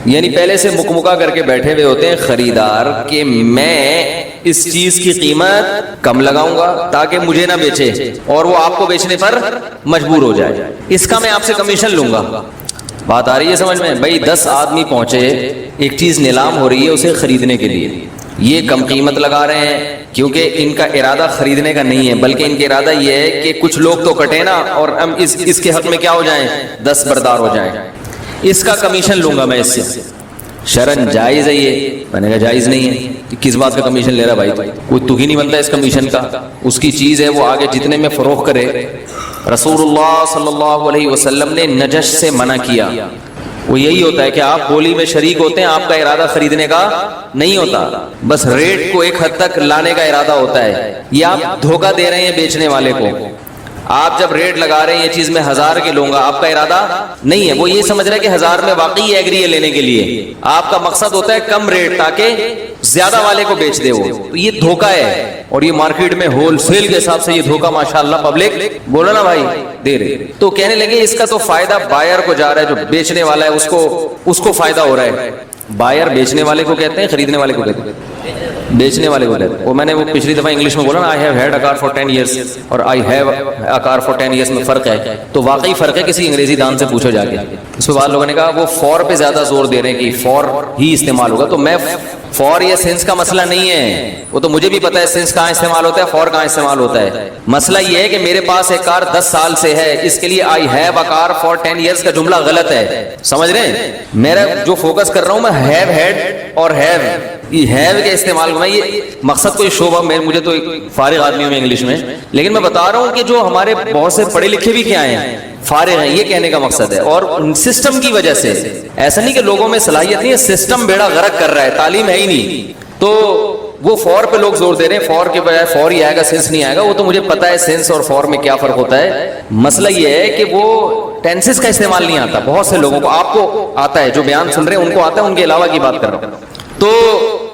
یعنی پہلے سے مکمکا کر کے بیٹھے ہوئے ہوتے ہیں خریدار کہ میں اس چیز کی قیمت کم لگاؤں گا تاکہ مجھے نہ بیچے اور وہ آپ کو بیچنے پر مجبور ہو جائے, اس کا میں آپ سے کمیشن لوں گا. بات آ رہی ہے سمجھ میں؟ بھائی 10 آدمی پہنچے, ایک چیز نیلام ہو رہی ہے اسے خریدنے کے لیے, یہ کم قیمت لگا رہے ہیں کیونکہ ان کا ارادہ خریدنے کا نہیں ہے، بلکہ ان کا ارادہ یہ ہے کہ کچھ لوگ تو کٹے نا اور ہم اس کے حق میں کیا ہو جائیں، دستبردار ہو جائیں، اس کا کمیشن لوں گا میں اس سے۔ شرعن جائز ہے یہ؟ میں نے کہا جائز نہیں ہے۔ کس بات کا کمیشن لے رہا بھائی؟ کوئی تو ہی نہیں بنتا اس کمیشن کا، اس کی چیز ہے، وہ آگے جتنے میں فروخت کرے۔ رسول اللہ صلی اللہ علیہ وسلم نے نجش سے منع کیا۔ وہ یہی ہوتا ہے کہ آپ بولی میں شریک ہوتے ہیں، آپ کا ارادہ خریدنے کا نہیں ہوتا، بس ریٹ کو ایک حد تک لانے کا ارادہ ہوتا ہے۔ یہ آپ دھوکہ دے رہے ہیں بیچنے والے کو۔ آپ جب ریٹ لگا رہے ہیں یہ چیز میں 1000 کی لوں گا، آپ کا ارادہ نہیں ہے، وہ یہ سمجھ رہا ہے کہ 1000 میں واقعی ایگری ہے لینے کے لیے، آپ کا مقصد ہوتا ہے کم ریٹ تاکہ زیادہ والے کو بیچ دے وہ۔ تو یہ دھوکہ ہے، اور یہ مارکیٹ میں ہول سیل کے حساب سے یہ دھوکہ ماشاءاللہ پبلک بولو نا بھائی دے رہے۔ تو کہنے لگے اس کا تو فائدہ بائر کو جا رہا ہے، جو بیچنے والا ہے اس کو فائدہ ہو رہا ہے۔ بائر بیچنے والے کو کہتے ہیں، خریدنے والے کو کہتے ہیں بیچنے والے کو کہتے ہیں۔ وہ میں نے وہ پچھلی دفعہ انگلش میں بولا نا، I have had a car for 10 years اور I have a car for 10 years میں فرق ہے، تو واقعی فرق ہے، کسی انگریزی دان سے پوچھو جا کے۔ اس کے بعد لوگوں نے کہا وہ فور پہ زیادہ زور دے رہے ہیں کہ فور ہی استعمال ہوگا، تو میں فور یہ سینس کا مسئلہ نہیں ہے، وہ تو مجھے بھی پتا ہے سینس کہاں استعمال ہوتا ہے، فور کہاں استعمال ہوتا ہے۔ مسئلہ یہ ہے کہ میرے پاس ایک کار 10 سال سے ہے، اس کے لیے I have a car for 10 years کا جملہ غلط ہے، سمجھ رہے ہیں؟ میرا جو فوکس کر رہا ہوں میں ہیو ہیڈ اور ہیو، یہ ہیو کے استعمال کو میں یہ مقصد کوئی شعبہ میں مجھے تو فارغ آدمی ہوں میں انگلش میں، لیکن میں بتا رہا ہوں کہ جو ہمارے بہت سے پڑھے لکھے بھی کیا ہیں، فارغ ہیں، یہ کہنے کا مقصد ہے۔ اور سسٹم کی وجہ سے، ایسا نہیں کہ لوگوں میں صلاحیت نہیں ہے، سسٹم بیڑا غرق کر رہا ہے، تعلیم ہے ہی نہیں، تو وہ فور پہ لوگ زور دے رہے ہیں، فور کے بجائے فور ہی آئے گا، سینس نہیں آئے گا۔ وہ تو مجھے پتا ہے سینس اور فور میں کیا فرق ہوتا ہے۔ مسئلہ یہ ہے کہ وہ ٹینسز کا استعمال نہیں آتا بہت سے لوگوں کو، آپ کو آتا ہے، جو بیان سن رہے ہیں ان کو آتا ہے، ان کے علاوہ کی بات کر رہا ہوں۔ تو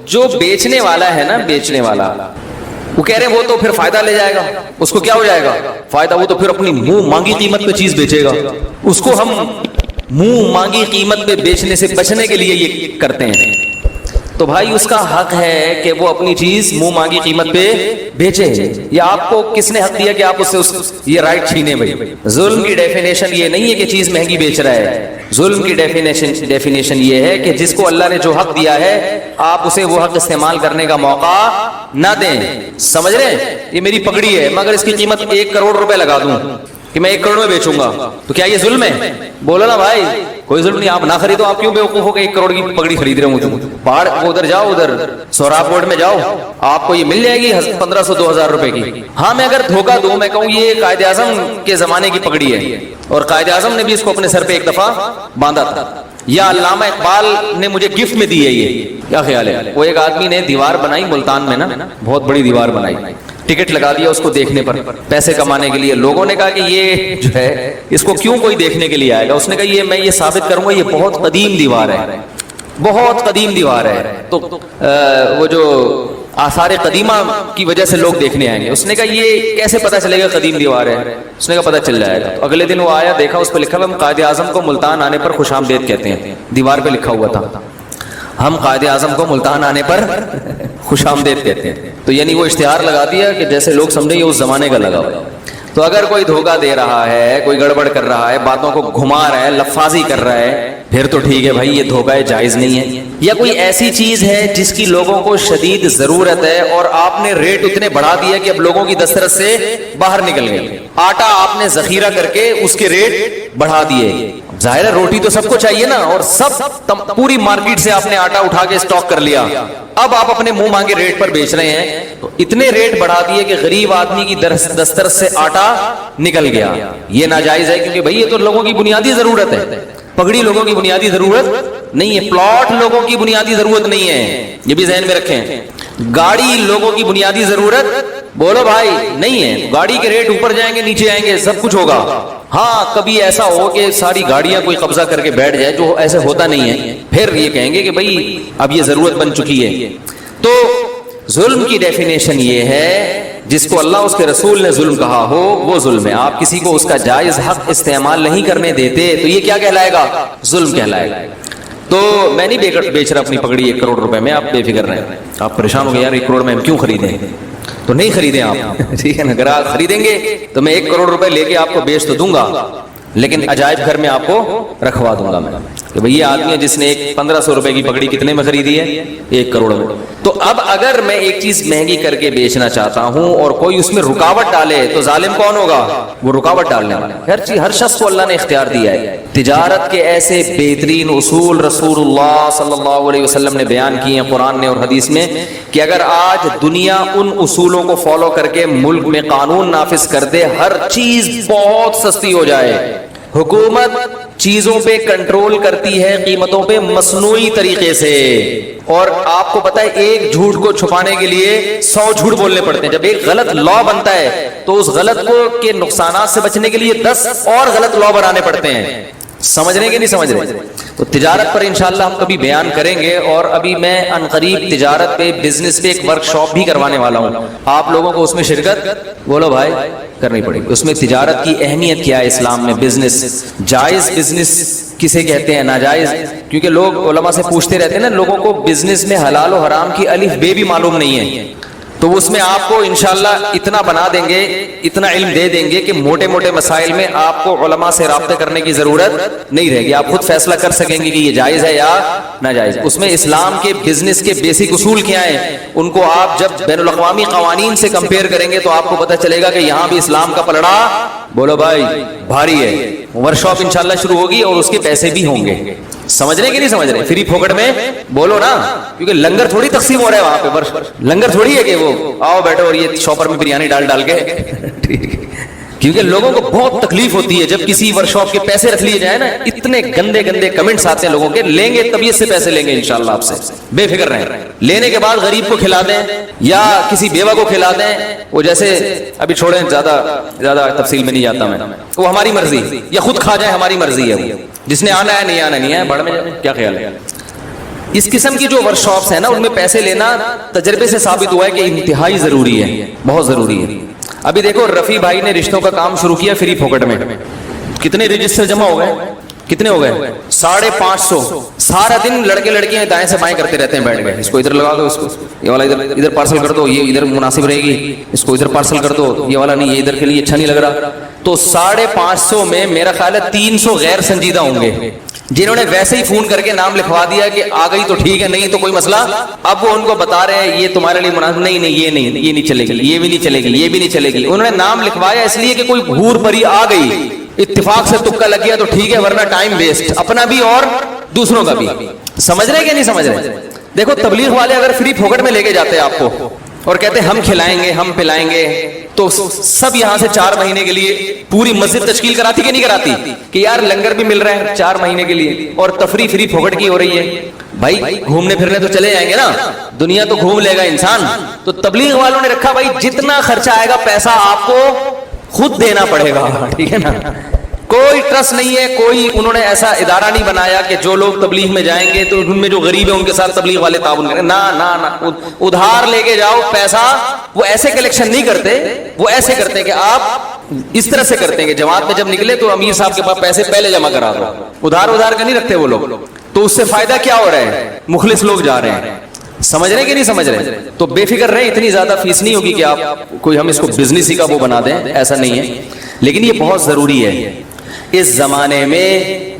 جو بیچنے والا ہے نا، بیچنے والا وہ کہہ رہے ہیں وہ تو پھر فائدہ لے جائے گا، اس کو کیا ہو جائے گا فائدہ، وہ تو پھر اپنی منہ مانگی قیمت پہ چیز بیچے گا۔ اس کو ہم منہ مانگی قیمت پہ بیچنے سے بچنے کے لیے یہ کرتے ہیں۔ تو بھائی اس کا حق ہے کہ وہ اپنی چیز منہ مانگی قیمت پہ بیچے، یا آپ کو کس نے حق دیا کہ آپ اس سے یہ رائٹ چھینے؟ بھائی ظلم کی ڈیفینیشن یہ نہیں ہے کہ چیز مہنگی بیچ رہا ہے، ظلم کی ڈیفینیشن یہ ہے کہ جس کو اللہ نے جو حق دیا ہے آپ اسے وہ حق استعمال کرنے کا موقع نہ دیں۔ سمجھ رہے ہیں؟ یہ میری پگڑی ہے، مگر اس کی قیمت 1 کروڑ روپے لگا دوں کہ میں 1 کروڑ میں بیچوں گا، تو کیا یہ ظلم ہے؟ بولو نا بھائی، کوئی ظلم نہیں۔ آپ نہ خریدو، آپ کیوں بیوقوف ہو کہ 1 کروڑ کی پگڑی خرید رہے ہوں؟ پہاڑ ادھر جاؤ، ادھر سوراب روڈ میں جاؤ، آپ کو یہ مل جائے گی 1500-2000 روپے کی۔ ہاں میں اگر دھوکہ دوں، میں کہوں یہ قائد اعظم کے زمانے کی پگڑی ہے اور قائد اعظم نے بھی اس کو اپنے سر پہ ایک دفعہ باندھا تھا، یا علامہ اقبال نے مجھے گفٹ میں دی ہے، یہ کیا خیال ہے؟ وہ ایک آدمی نے دیوار بنائی ملتان میں نا، بہت بڑی دیوار بنائی، ٹکٹ لگا دیا اس کو دیکھنے پر، پیسے کمانے کے لیے۔ لوگوں نے کہا کہ یہ جو ہے اس کو کیوں کوئی دیکھنے کے لیے آئے گا؟ اس نے کہا یہ میں یہ ثابت کروں گا یہ بہت قدیم دیوار ہے، بہت قدیم دیوار ہے، تو وہ جو آثار قدیمہ کی وجہ سے لوگ دیکھنے آئیں گے۔ اس نے کہا یہ کیسے پتہ چلے گا قدیم دیوار ہے؟ اس نے کہا پتہ چل جائے گا۔ تو اگلے دن وہ آیا، دیکھا اس پہ لکھا ہوا ہم قائد اعظم کو ملتان آنے پر خوش آمدید کہتے ہیں، دیوار پہ لکھا ہوا تھا ہم قائد اعظم کو ملتان آنے پر خوش آمدید کہتے ہیں۔ تو یعنی وہ اشتہار لگا دیا کہ جیسے لوگ سمجھیں یہ اس زمانے کا لگا ہوا۔ تو اگر کوئی دھوکہ دے رہا ہے، کوئی گڑبڑ کر رہا ہے، باتوں کو گھما رہا ہے، لفاظی کر رہا ہے، پھر تو ٹھیک ہے بھائی، یہ دھوکہ جائز نہیں ہے۔ یا کوئی ایسی چیز ہے جس کی لوگوں کو شدید ضرورت ہے اور آپ نے ریٹ اتنے بڑھا دیا کہ اب لوگوں کی دسترس سے باہر نکل گئے، آٹا آپ نے ذخیرہ کر کے اس کے ریٹ بڑھا دیے۔ ظاہر ہے روٹی تو سب کو چاہیے نا، اور سب پوری مارکیٹ سے آپ نے آٹا اٹھا کے اسٹاک کر لیا، اب آپ اپنے منہ مانگے ریٹ پر بیچ رہے ہیں، تو اتنے ریٹ بڑھا دیے کہ غریب آدمی کی دسترس سے آٹا نکل گیا۔ یہ ناجائز ہے، کیونکہ بھائی یہ تو لوگوں کی بنیادی ضرورت ہے، پگڑی لوگوں کی بنیادی ضرورت نہیں ہے، پلاٹ لوگوں کی بنیادی ضرورت نہیں ہے، یہ بھی ذہن میں رکھیں۔ گاڑی لوگوں کی بنیادی ضرورت بولو بھائی نہیں ہے، گاڑی کے ریٹ اوپر جائیں گے نیچے آئیں گے، سب کچھ ہوگا۔ ہاں کبھی ایسا ہو کہ ساری گاڑیاں کوئی قبضہ کر کے بیٹھ جائے، جو ایسے ہوتا نہیں ہے، پھر یہ کہیں گے کہ بھائی اب یہ ضرورت بن چکی ہے۔ تو ظلم کی ڈیفینیشن یہ ہے جس کو اللہ اس کے رسول نے ظلم کہا ہو وہ ظلم ہے۔ آپ کسی کو اس کا جائز حق استعمال نہیں کرنے دیتے تو یہ کیا کہلائے گا؟ ظلم کہلائے گا۔ تو میں نہیں بیچ رہا اپنی پگڑی 1 کروڑ روپے میں، آپ بے فکر رہیں۔ آپ پریشان ہو گئے یار 1 کروڑ میں ہم کیوں خریدیں؟ تو نہیں خریدیں آپ، ٹھیک ہے نا؟ اگر آپ خریدیں گے تو میں 1 کروڑ روپے لے کے آپ کو بیچ تو دوں گا، لیکن عجائب گھر میں آپ کو رکھوا دوں گا میں کہ بھئی یہ آدمی ہے جس نے ایک 1500 روپے کی پگڑی کتنے میں خریدی ہے؟ 1 کروڑ میں. تو اب اگر میں ایک چیز مہنگی کر کے بیچنا چاہتا ہوں اور کوئی اس میں رکاوٹ ڈالے تو ظالم کون ہوگا؟ وہ رکاوٹ ڈالنے والا. ہر شخص کو اللہ نے اختیار دیا ہے. تجارت کے ایسے بہترین اصول رسول اللہ صلی اللہ علیہ وسلم نے بیان کیے ہیں قرآن نے اور حدیث میں کہ اگر آج دنیا ان اصولوں کو فالو کر کے ملک میں قانون نافذ کر دے, ہر چیز بہت سستی ہو جائے. حکومت چیزوں پہ کنٹرول کرتی ہے قیمتوں پہ مصنوعی طریقے سے, اور آپ کو پتا ہے ایک جھوٹ کو چھپانے کے لیے 100 جھوٹ بولنے پڑتے ہیں. جب ایک غلط لا بنتا ہے تو اس غلط کو کے نقصانات سے بچنے کے لیے 10 اور غلط لا بنانے پڑتے ہیں. سمجھ رہے کہ نہیں سمجھ رہے؟ تو تجارت پر انشاءاللہ ہم کبھی بیان کریں گے, اور ابھی میں عنقریب تجارت پہ بزنس پہ ایک ورکشاپ بھی کروانے والا ہوں. آپ لوگوں کو اس میں شرکت بولو بھائی کرنی پڑے گی. اس میں تجارت کی اہمیت کیا ہے اسلام میں, بزنس, جائز بزنس کسے کہتے ہیں, ناجائز, کیونکہ لوگ علماء سے پوچھتے رہتے ہیں نا, لوگوں کو بزنس میں حلال و حرام کی الف بے بھی معلوم نہیں ہے. تو اس میں آپ کو انشاءاللہ اتنا بنا دیں گے, اتنا علم دے دیں گے کہ موٹے موٹے مسائل میں آپ کو علماء سے رابطہ کرنے کی ضرورت نہیں رہے گی. آپ خود فیصلہ کر سکیں گے کہ یہ جائز ہے یا ناجائز. اس میں اسلام کے بزنس کے بیسک اصول کیا ہیں, ان کو آپ جب بین الاقوامی قوانین سے کمپیئر کریں گے تو آپ کو پتہ چلے گا کہ یہاں بھی اسلام کا پلڑا بولو بھائی بھاری ہے. ورکشاپ انشاءاللہ شروع ہوگی اور اس کے پیسے بھی ہوں گے. سمجھ رہے کہ نہیں سمجھ رہے؟ فری پھوکٹ میں بولو نا, کیونکہ لنگر تھوڑی تقسیم ہو رہا ہے وہاں پہ. لنگر تھوڑی ہے کہ وہ آؤ بیٹھو اور یہ شاپر میں بریانی ڈال کے کیونکہ لوگوں کو بہت تکلیف ہوتی ہے جب کسی ورکشاپ کے پیسے رکھ لیے جائیں نا, اتنے گندے گندے کمنٹس آتے ہیں لوگوں کے. لیں گے طبیعت سے پیسے لیں گے انشاءاللہ آپ سے, بے فکر رہیں. لینے کے بعد غریب کو کھلا دیں یا کسی بیوہ کو کھلا دیں. وہ جیسے ابھی چھوڑیں, زیادہ تفصیل میں نہیں جاتا میں, وہ ہماری مرضی, یا خود کھا جائیں ہماری مرضی ہے. جس نے آنا ہے نہیں آنا نہیں ہے, بڑھ میں کیا خیال ہے. اس قسم کی جو ورکشاپس ہیں نا ان میں پیسے لینا تجربے سے ثابت ہوا ہے کہ انتہائی ضروری ہے, بہت ضروری ہے. ابھی دیکھو رفیع بھائی نے رشتوں کا کام شروع کیا فری پھوکٹ میں. کتنے رجسٹر جمع ہو گئے؟ کتنے ہو گئے؟ 550. سارا دن لڑکے لڑکیاں دائیں سے بائیں کرتے رہتے ہیں بیٹھ گئے. اس کو ادھر لگا دو, اس کو یہ والا ادھر پارسل کر دو, یہ ادھر مناسب رہے گی, اس کو ادھر پارسل کر دو, یہ والا نہیں, یہ ادھر کے لیے اچھا نہیں لگ رہا. تو 550 میں میرا خیال ہے 300 غیر سنجیدہ ہوں گے جنہوں نے ویسے ہی فون کر کے نام لکھوا دیا کہ آ گئی تو ٹھیک ہے, نہیں تو کوئی مسئلہ. اب وہ ان کو بتا رہے ہیں یہ تمہارے لیے مناسب نہیں, یہ نہیں, یہ نہیں چلے گی, یہ بھی نہیں چلے گی, یہ بھی نہیں چلے گی. انہوں نے نام لکھوایا اس لیے کہ کوئی بھور پری آ گئی, اتفاق سے تکا لگ گیا تو ٹھیک ہے, ورنہ ٹائم ویسٹ اپنا بھی اور دوسروں کا بھی. سمجھ رہے کہ نہیں سمجھ رہے؟ دیکھو تبلیغ والے اگر فری پھوکٹ میں لے کے جاتے آپ کو اور کہتے ہم کھلائیں گے ہم پلائیں گے, تو سب یہاں سے 4 مہینے کے لیے پوری مسجد تشکیل کراتی کہ نہیں کراتی کہ یار لنگر بھی مل رہا ہے 4 مہینے کے لیے اور تفریح فری پھوکٹ کی ہو رہی ہے. بھائی گھومنے پھرنے تو چلے جائیں گے نا, دنیا تو گھوم لے گا انسان. تو تبلیغ والوں نے رکھا بھائی جتنا خرچہ آئے گا پیسہ آپ کو خود دینا پڑے گا, ٹھیک ہے نا. کوئی ٹرسٹ نہیں ہے, کوئی انہوں نے ایسا ادارہ نہیں بنایا کہ جو لوگ تبلیغ میں جائیں گے تو ان میں جو غریب ہیں ان کے ساتھ تبلیغ والے تعاون کریں. نہ ادھار لے کے جاؤ پیسہ. وہ ایسے کلیکشن نہیں کرتے, وہ ایسے کرتے کہ آپ اس طرح سے کرتے ہیں کہ جماعت میں جب نکلے تو امیر صاحب کے پاس پیسے پہلے جمع کرا دو. ادھار کا نہیں رکھتے وہ لوگ. تو اس سے فائدہ کیا ہو رہا ہے, مخلص لوگ جا رہے ہیں. سمجھ رہے کہ نہیں سمجھ رہے؟ تو بے فکر رہے, اتنی زیادہ فیس نہیں ہوگی کہ آپ کوئی ہم اس کو بزنس ہی کا وہ بنا دیں, ایسا نہیں ہے. لیکن یہ بہت ضروری ہے. اس زمانے میں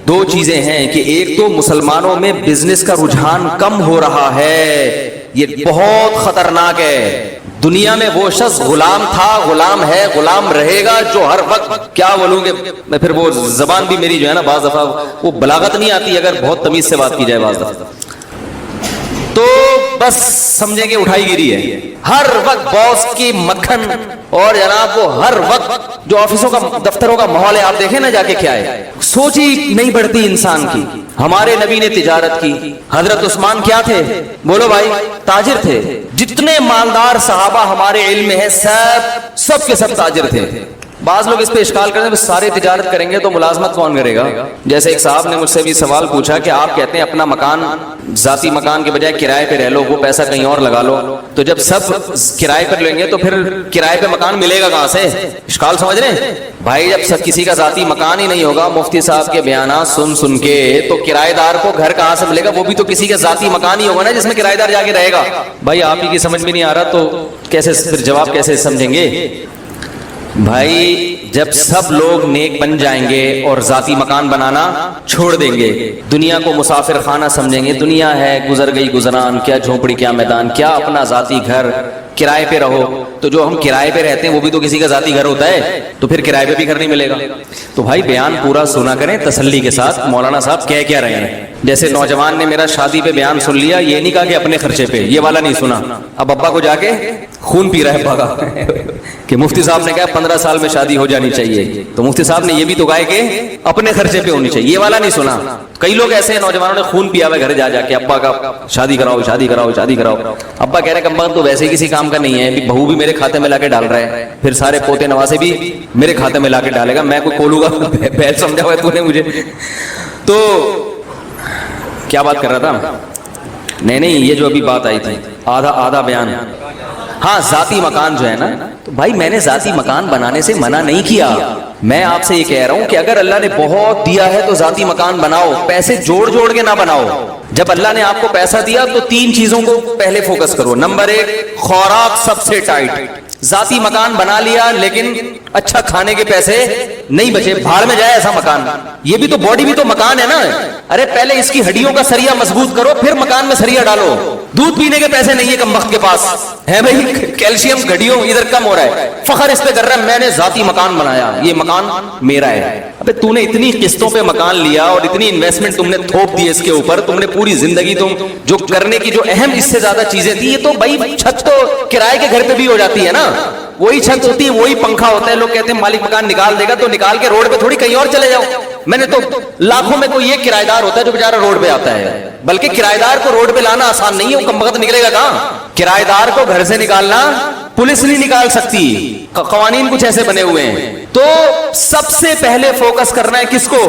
2 چیزیں ہیں کہ ایک تو مسلمانوں میں بزنس کا رجحان کم ہو رہا ہے, یہ بہت خطرناک ہے. دنیا میں وہ شخص غلام تھا, غلام ہے, غلام رہے گا جو ہر وقت کیا بولوں گے میں, پھر وہ زبان بھی میری جو ہے نا بعض دفعہ وہ بلاغت نہیں آتی اگر بہت تمیز سے بات کی جائے بعض دفعہ, تو بس سمجھیں کہ اٹھائی گیری ہے. ہر وقت باس کی مکھن, اور جناب وہ ہر وقت جو آفسوں کا دفتروں کا ماحول ہے آپ دیکھیں نا جا کے کیا ہے, سوچ ہی نہیں بڑھتی انسان کی. ہمارے نبی نے تجارت کی. حضرت عثمان کیا تھے بولو بھائی؟ تاجر تھے. جتنے مالدار صحابہ ہمارے علم میں ہیں سب کے سب تاجر تھے. بعض لوگ اس پہ اشکال کرتے ہیں سارے تجارت کریں گے تو ملازمت کون کرے گا. جیسے ایک صاحب نے مجھ سے بھی سوال پوچھا کہ آپ کہتے ہیں اپنا مکان ذاتی مکان کے بجائے کرائے پہ رہ لو, وہ پیسہ کہیں اور لگا لو, تو جب سب کرائے پر لیں گے تو پھر کرائے پہ مکان ملے گا کہاں سے؟ اشکال سمجھ رہے ہیں بھائی؟ جب سب کسی کا ذاتی مکان ہی نہیں ہوگا مفتی صاحب کے بیانات سن کے, تو کرایہ دار کو گھر کہاں سے ملے گا؟ وہ بھی تو کسی کا ذاتی مکان ہی ہوگا نا جس میں کرایہ دار جا کے رہے گا. بھائی آپ ہی کی سمجھ میں نہیں آ رہا تو کیسے پھر جواب کیسے سمجھیں گے؟ بھائی جب سب لوگ نیک بن جائیں گے اور ذاتی مکان بنانا چھوڑ دیں گے، دنیا کو مسافر خانہ سمجھیں گے، دنیا ہے گزر گئی گزران، کیا جھونپڑی کیا میدان، کیا اپنا ذاتی گھر، کرائے پہ رہو. تو جو ہم کرائے پہ رہتے ہیں وہ بھی تو کسی کا ذاتی گھر ہوتا ہے، تو پھر کرائے پہ بھی گھر نہیں ملے گا. تو بھائی بیان پورا سنا کریں تسلی کے ساتھ. مولانا صاحب کہہ کیا رہے ہیں؟ جیسے نوجوان نے میرا شادی پہ بیان سن لیا، یہ نہیں کہا کہ اپنے خرچے پہ، یہ والا نہیں سنا. اب ابا کو جا کے خون پی رہا ہے ابا کا کہ مفتی صاحب نے کہا 15 سال میں شادی ہو جانی چاہیے، تو مفتی صاحب نے یہ بھی تو کہا کہ اپنے خرچے پہ ہونی چاہیے، یہ والا نہیں سنا. کئی لوگ ایسے ہیں نوجوانوں نے خون پیا ہوا گھر جا جا کے ابا کا شادی کراؤ شادی کراؤ شادی کراؤ. ابا کہہ رہے کم تو ویسے ہی کسی کام کا نہیں ہے، بہو بھی میرے کھاتے میں لا کے ڈال رہا ہے، پھر سارے پوتے نواسے بھی میرے کھاتے میں لا کے ڈالے گا، میں کوئی کھولوں گا بیل سمجھا ہوا ہے تو نے مجھے. تو کیا بات کر رہا تھا؟ نہیں یہ جو ابھی بات آئی تھی آدھا بیان. ہاں ذاتی مکان جو ہے نا، تو بھائی میں نے ذاتی مکان بنانے سے منع نہیں کیا. میں آپ سے یہ کہہ رہا ہوں کہ اگر اللہ نے بہت دیا ہے تو ذاتی مکان بناؤ، پیسے جوڑ کے نہ بناؤ. جب اللہ نے آپ کو پیسہ دیا تو 3 چیزوں کو پہلے فوکس کرو. نمبر 1 خوراک سب سے ٹائٹ. ذاتی مکان بنا لیا لیکن اچھا کھانے کے پیسے نہیں بچے، بھاڑ میں جائے ایسا مکان. یہ بھی تو باڈی بھی تو مکان ہے نا. ارے پہلے اس کی ہڈیوں کا سریا مضبوط کرو، پھر مکان میں سریا ڈالو. دودھ پینے کے پیسے نہیں ہے کم وقت کے پاس ہے بھائی، کیلشیم گھڑیوں ادھر کم ہو رہا ہے، فخر اس پہ کر رہا ہے میں نے ذاتی مکان بنایا، یہ مکان میرا ہے. ابے تو نے اتنی قسطوں پہ مکان لیا اور اتنی انویسٹمنٹ تم نے تھوپ دی اس کے اوپر، تم نے پوری زندگی تم جو کرنے کی جو اہم اس سے زیادہ چیزیں تھی، یہ تو بھائی چھت تو کرائے کے گھر پہ بھی ہو جاتی ہے نا. وہی چھت ہوتی ہے، وہی پنکھا ہوتا ہے. لوگ کہتے ہیں مالک مکان نکال دے گا تو نکال کے روڈ پہ تھوڑی کہیں اور چلے جاؤ. میں نے تو لاکھوں میں کوئی ایک کرایہ دار ہوتا ہے جو بیچارہ روڈ پہ آتا ہے، بلکہ کرایہ دار کو روڈ پہ لانا آسان نہیں ہے، وہ کم وقت نکلے گا کہاں. کرایہ دار کو گھر سے نکالنا پولیس نہیں نکال سکتی، قوانین کچھ ایسے بنے ہوئے ہیں. تو سب سے پہلے فوکس کرنا ہے کس کو؟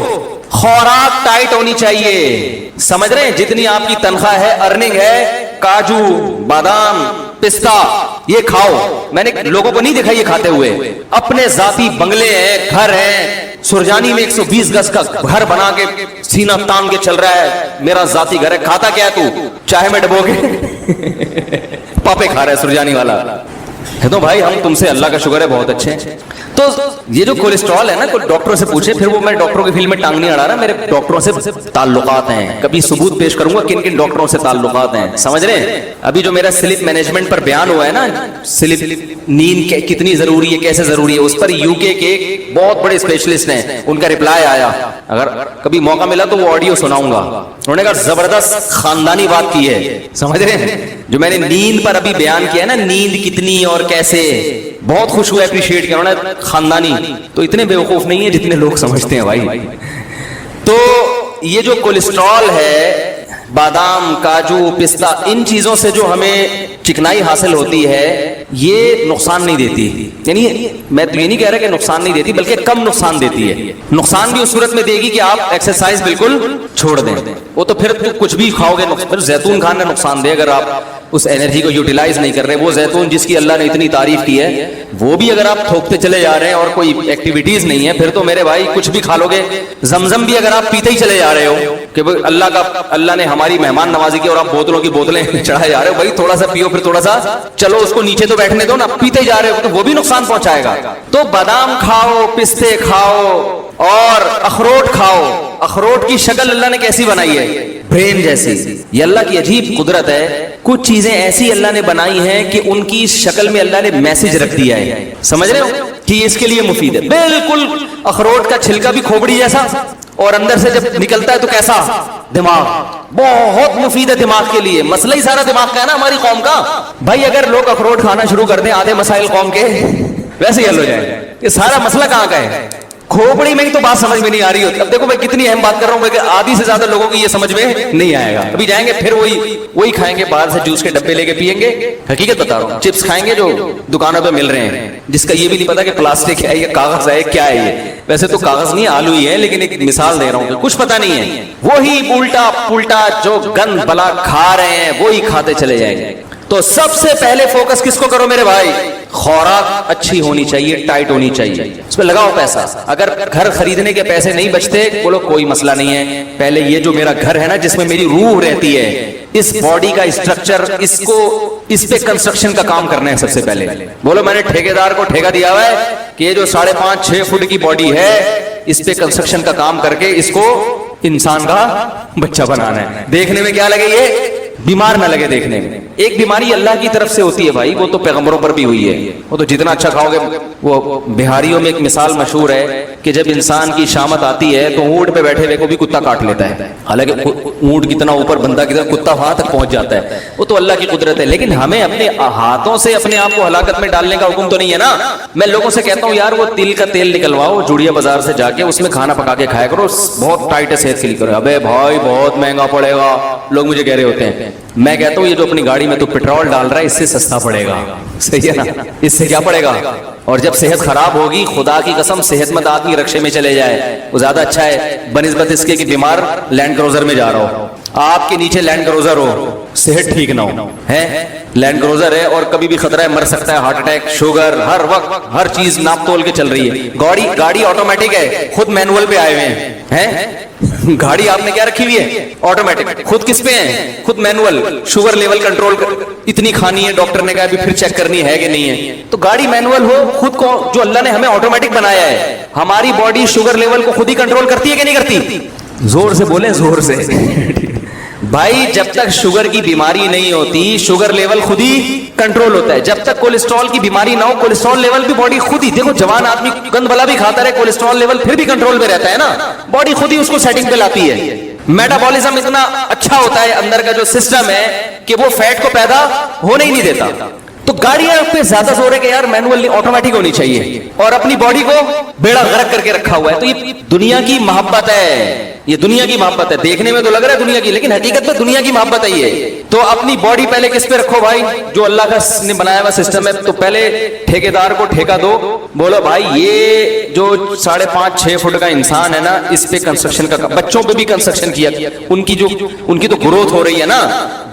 خوراک ٹائٹ ہونی چاہیے. سمجھ رہے ہیں؟ جتنی آپ کی تنخواہ ہے، ارننگ ہے، کاجو بادام پستہ یہ کھاؤ. میں نے لوگوں کو نہیں دیکھا یہ کھاتے ہوئے. اپنے ذاتی بنگلے ہیں، گھر ہیں. سرجانی میں 120 گز کا گھر بنا کے سینہ تان کے چل رہا ہے، میرا ذاتی گھر ہے. کھاتا کیا ہے تو؟ چائے میں ڈبو کے پاپے کھا رہا ہے سرجانی والا. تو بھائی ہم تم سے اللہ کا شکر ہے بہت اچھے ہیں. تو یہ جو کولیسٹرول ہے نا، کوئی ڈاکٹر سے پوچھے، پھر وہ میں ڈاکٹروں کی فیلڈ میں ٹانگ نہیں اڑا رہا، میرے ڈاکٹروں سے تعلقات ہیں. کبھی ثبوت پیش کروں گا کن کن ڈاکٹروں سے تعلقات ہیں. سمجھ رہے ہیں؟ ابھی جو میرا سلیپ مینجمنٹ پر بیان ہوا ہے نا، سلیپ نیند کتنی ضروری ہے، کیسے ضروری ہے، اس پر UK کے بہت بڑے اسپیشلسٹ ہیں، ان کا رپلائی آیا. اگر کبھی موقع ملا تو وہ آڈیو سناؤں گا. انہوں نے کہا زبردست خاندانی بات کی ہے. سمجھ رہے ہیں؟ جو میں نے نیند پر ابھی بیان کیا ہے نا، نیند کتنی اور کیسے، بہت خوش ہوا اپریشیٹ کیا انہوں نے. خاندانی تو اتنے بیوقوف نہیں ہیں جتنے لوگ سمجھتے ہیں بھائی. تو یہ جو کولیسٹرول ہے، بادام کاجو پستہ، ان چیزوں سے جو ہمیں چکنائی حاصل ہوتی ہے یہ نقصان نہیں دیتی. یعنی میں تو یہ نہیں کہہ رہا کہ نقصان نہیں دیتی، بلکہ کم نقصان دیتی ہے. نقصان بھی اس صورت میں دے گی کہ آپ ایکسرسائز بالکل چھوڑ دیں. وہ تو پھر کچھ بھی کھاؤ گے. پھر زیتون کھانا نقصان دے اگر آپ اس انرجی کو یوٹیلائز نہیں کر رہے. وہ زیتون جس کی اللہ نے اتنی تعریف کی ہے، وہ بھی اگر آپ تھوکتے چلے جا رہے ہیں اور کوئی ایکٹیویٹیز نہیں ہے، پھر تو میرے بھائی کچھ بھی کھا لو گے. زمزم بھی اگر آپ پیتے ہی چلے جا رہے ہو کہ اللہ نے ہماری مہمان نوازی کی اور آپ بوتلوں کی بوتلیں چڑھائے جا رہے ہو، بھائی تھوڑا سا پیو، پھر تھوڑا سا چلو اس کو نیچے تو بیٹھنے دو نا. پیتے جا رہے ہو تو وہ بھی نقصان پہنچائے گا. تو بادام کھاؤ، پستے کھاؤ اور اخروٹ کھاؤ. اخروٹ کی شکل اللہ نے کیسی بنائی ہے؟ برین جیسی. یہ اللہ کی عجیب قدرت ہے. کچھ چیزیں ایسی اللہ نے بنائی ہیں کہ ان کی شکل میں اللہ نے میسج رکھ دیا ہے. سمجھ رہے ہو کہ اس کے لیے مفید ہے. بالکل اخروٹ کا چھلکا بھی کھوپڑی جیسا، اور اندر سے جب نکلتا ہے تو کیسا؟ دماغ. بہت مفید ہے دماغ کے لیے. مسئلہ ہی سارا دماغ کا ہے نا ہماری قوم کا. بھائی اگر لوگ اخروٹ کھانا شروع کر دیں، آدھے مسائل قوم کے ویسے ہی حل ہو جائے. یہ سارا مسئلہ کہاں کا ہے؟ کھوپڑی میں ہی تو بات سمجھ میں نہیں آ رہی ہوتی. اب دیکھو میں کتنی اہم بات کر رہا ہوں کہ آدھی سے زیادہ لوگوں کی یہ سمجھ میں نہیں آئے گا. ابھی جائیں گے پھر وہی کھائیں گے، باہر سے جوس کے ڈبے لے کے پیئیں گے. حقیقت بتا رہا ہوں، چپس کھائیں گے جو دکانوں پہ مل رہے ہیں، جس کا یہ بھی نہیں پتا کہ پلاسٹک ہے یا کاغذ ہے کیا ہے. یہ ویسے تو کاغذ نہیں، آلو ہی ہے، لیکن ایک مثال دے رہا ہوں کہ کچھ پتا نہیں ہے. وہی الٹا پلٹا جو گند بلا کھا رہے ہیں وہی کھاتے چلے جائیں گے. تو سب سے پہلے فوکس کس کو کرو میرے بھائی؟ خوراک اچھی ہونی چاہیے، ٹائٹ ہونی چاہیے. اس پہ لگاؤ پیسہ. اگر گھر خریدنے کے پیسے نہیں بچتے، بولو کوئی مسئلہ نہیں ہے، پہلے یہ جو میرا گھر ہے نا جس میں میری روح رہتی ہے، اس باڈی کا اسٹرکچر اس پہ کنسٹرکشن کا کام کرنا ہے سب سے پہلے. بولو میں نے ٹھیکیدار کو ٹھیکہ دیا ہوا ہے کہ یہ جو 5.5-6 فٹ کی باڈی ہے اس پہ کنسٹرکشن کا کام کر کے اس کو انسان کا بچہ بنانا ہے. دیکھنے میں کیا لگے یہ بیمار نہ لگے دیکھنے میں. ایک بیماری اللہ کی طرف سے ہوتی ہے بھائی, وہ تو پیغمبروں پر بھی ہوئی ہے. وہ تو جتنا اچھا کھاؤ گے. وہ بہاریوں میں ایک مثال مشہور ہے کہ جب انسان کی شامت آتی ہے تو اونٹ پہ بیٹھے ہوئے کو بھی کتا کاٹ لیتا ہے. حالانکہ اونٹ کتنا اوپر, بندہ کتنا, کتا وہاں تک پہنچ جاتا ہے. وہ تو اللہ کی قدرت ہے. لیکن ہمیں اپنے ہاتھوں سے اپنے آپ کو ہلاکت میں ڈالنے کا حکم تو نہیں ہے نا. میں لوگوں سے کہتا ہوں یار وہ تل کا تیل نکلواؤ جوڑیا بازار سے جا کے, اس میں کھانا پکا کے کھایا کرو, بہت ٹائٹ ہے صحت کے لیے. ابے بھائی بہت مہنگا پڑے گا, لوگ مجھے کہہ رہے ہوتے ہیں. میں کہتا ہوں یہ جو اپنی گاڑی میں تو پیٹرول ڈال رہا ہے اس سے سستا پڑے گا. صحیح ہے نا, اس سے کیا پڑے گا. اور جب صحت خراب ہوگی, خدا کی قسم صحت مند آدمی رکشے میں چلے جائے وہ زیادہ اچھا ہے بنسبت اس کے کہ بیمار لینڈ کروزر میں جا رہا ہو. آپ کے نیچے لینڈ کروزر ہو, صحت ٹھیک نہ ہو, ہے لینڈ کروزر ہے اور کبھی بھی خطرہ ہے, مر سکتا ہے, ہارٹ اٹیک, شوگر, ہر وقت ہر چیز ناپ تول کے چل رہی ہے. گاڑی آٹومیٹک ہے, خود مینول پہ آئے ہوئے ہیں. گاڑی آپ نے کیا رکھی ہوئی ہے آٹومیٹک, خود کس پہ ہیں, خود مینول. شوگر لیول کنٹرول اتنی کھانی ہے, ڈاکٹر نے کہا ابھی پھر چیک کرنی ہے کہ نہیں ہے. تو گاڑی مینول ہو, خود کو جو اللہ نے ہمیں آٹومیٹک بنایا ہے, ہماری باڈی شوگر لیول کو خود ہی کنٹرول کرتی ہے کہ نہیں کرتی. زور سے بولیں, زور سے. بھائی جب تک شوگر کی بیماری نہیں ہوتی شوگر لیول خود ہی کنٹرول ہوتا ہے. جب تک کولیسٹرول کی بیماری نہ ہو کولیسٹرول لیول بھی باڈی خود ہی, دیکھو جوان آدمی گند بلا بھی کھاتا رہے کولیسٹرول لیول پھر بھی کنٹرول میں رہتا ہے نا, باڈی خود ہی اس کو سیٹنگ پہ لاتی ہے. میٹابولزم اتنا اچھا ہوتا ہے اندر کا جو سسٹم ہے کہ وہ فیٹ کو پیدا ہونے ہی نہیں دیتا. تو گاڑیاں پہ زیادہ زور ہے کہ یار مینول آٹومیٹک ہونی چاہیے اور اپنی باڈی کو بیڑا غرق کر کے رکھا ہوا ہے. تو یہ دنیا کی محبت ہے, یہ دنیا کی محبت ہے. دیکھنے میں تو لگ رہا ہے دنیا کی, لیکن حقیقت میں دنیا کی محبت ہے یہ. تو اپنی باڈی پہلے کس پہ رکھو بھائی, جو اللہ کا نے بنایا ہوا سسٹم ہے. تو پہلے ٹھیکیدار کو ٹھیکہ دو, بولو بھائی یہ جو 5.5-6 فٹ کا انسان ہے نا اس پہ کنسٹرکشن کا, بچوں پہ بھی کنسٹرکشن کیا, ان کی تو گروتھ ہو رہی ہے نا.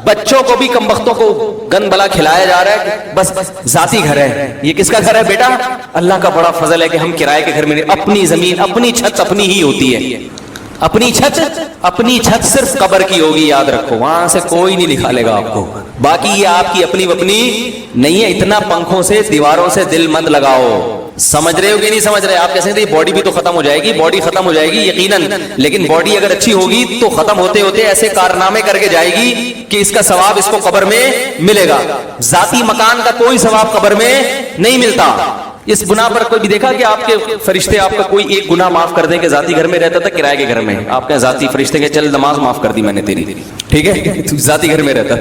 بچوں کو بھی کمبختوں کو گند بلا کھلایا جا رہا ہے, بس ذاتی گھر ہے. یہ کس کا گھر ہے بیٹا, اللہ کا بڑا فضل ہے کہ ہم کرائے کے گھر میں نہیں. اپنی زمین, اپنی چھت اپنی ہی ہوتی ہے. اپنی چھت صرف قبر کی ہوگی, یاد رکھو, وہاں سے کوئی نہیں نکالے گا آپ کو. باقی یہ آپ کی اپنی نہیں ہے. اتنا پنکھوں سے دیواروں سے دل مت لگاؤ. سمجھ رہے ہو کہ نہیں سمجھ رہے. آپ کیسے تھے باڈی بھی تو ختم ہو جائے گی, باڈی ختم ہو جائے گی یقیناً, لیکن باڈی اگر اچھی ہوگی تو ختم ہوتے ہوتے ایسے کارنامے کر کے جائے گی کہ اس کا ثواب اس کو قبر میں ملے گا. ذاتی مکان کا کوئی ثواب قبر میں نہیں ملتا. اس گناہ پر کوئی بھی دیکھا کہ آپ کے فرشتے آپ کا کوئی ایک گناہ معاف کر دیں کہ ذاتی گھر میں رہتا تھا کرائے کے گھر میں آپ کے ذاتی فرشتے کے چل نماز معاف کر دی میں نے تیری, ٹھیک ہے, ذاتی گھر میں رہتا.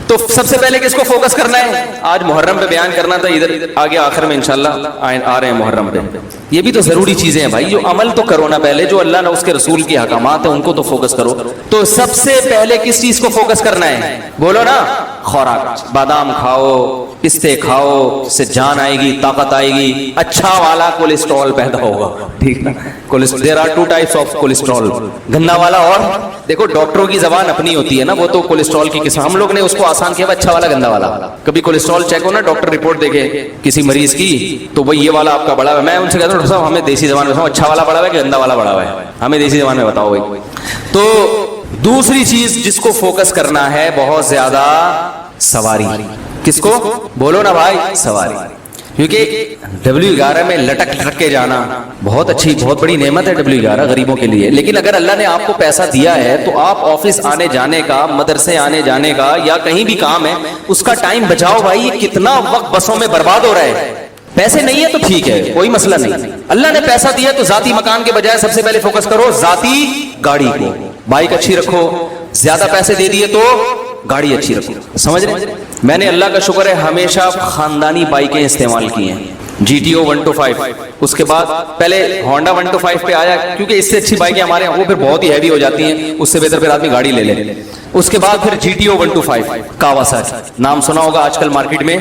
تو سب سے پہلے کس کو فوکس کرنا ہے, آج محرم پہ بیان کرنا تھا, ادھر آگے آخر میں انشاءاللہ آ رہے ہیں محرم پہ. یہ بھی تو ضروری چیزیں ہیں بھائی, جو عمل تو کرو نا پہلے, جو اللہ نے اس کے رسول کی احکامات ہیں ان کو تو فوکس کرو. تو سب سے پہلے کس چیز کو فوکس کرنا ہے, بولو نا, خوراک. بادام کھاؤ, پستے کھاؤ, سے جان آئے گی, طاقت آئے گی, اچھا والا کولیسٹرول پیدا ہوگا, ٹھیک نا. There are 2 types of cholesterol, گندا والا اور دیکھو ڈاکٹروں کی زبان اپنی ہوتی ہے نا, وہ تو کولیسٹرول کی قسم, ہم لوگ نے اس کو آسان کیا اچھا والا گندا والا. کبھی کولیسٹرول چیک ہو نا, ڈاکٹر رپورٹ دیکھے کسی مریض کی تو وہ یہ والا آپ کا بڑا ہے. میں ان سے کہتا ہوں ڈاکٹر صاحب ہمیں دیسی زبان میں بتاؤ اچھا والا بڑا ہے کہ گندا والا بڑا ہے, ہمیں دیسی زبان میں بتاؤ بھائی. تو دوسری چیز جس کو فوکس کرنا ہے بہت زیادہ, سواری. کس کو, بولو نا بھائی, سواری. کیونکہ W11 میں لٹک کے جانا بہت اچھی بہت بڑی نعمت ہے W11 غریبوں کے لیے. لیکن اگر اللہ نے آپ کو پیسہ دیا ہے تو آپ آفس آنے جانے کا, مدرسے آنے جانے کا یا کہیں بھی کام ہے اس کا ٹائم بچاؤ بھائی. کتنا وقت بسوں میں برباد ہو رہا ہے. پیسے نہیں ہے تو ٹھیک ہے, کوئی مسئلہ نہیں. اللہ نے پیسہ دیا تو ذاتی مکان کے بجائے سب سے پہلے فوکس کرو ذاتی گاڑی کو. بائک اچھی رکھو, زیادہ پیسے دے دیے تو گاڑی اچھی رکھو. سمجھ رہے ہیں, میں نے اللہ کا شکر ہے ہمیشہ خاندانی بائکیں استعمال کی ہیں. GTO 125, اس کے بعد پہلے ہونڈا 125 پہ آیا کیونکہ اس سے اچھی بائکیں ہمارے ہیں وہ پھر بہت ہی ہیوی ہو جاتی ہیں, اس سے بہتر پھر آدمی گاڑی لے لے. اس کے بعد پھر GTO 125 کاواساکی, نام سنا ہوگا, آج کل مارکیٹ میں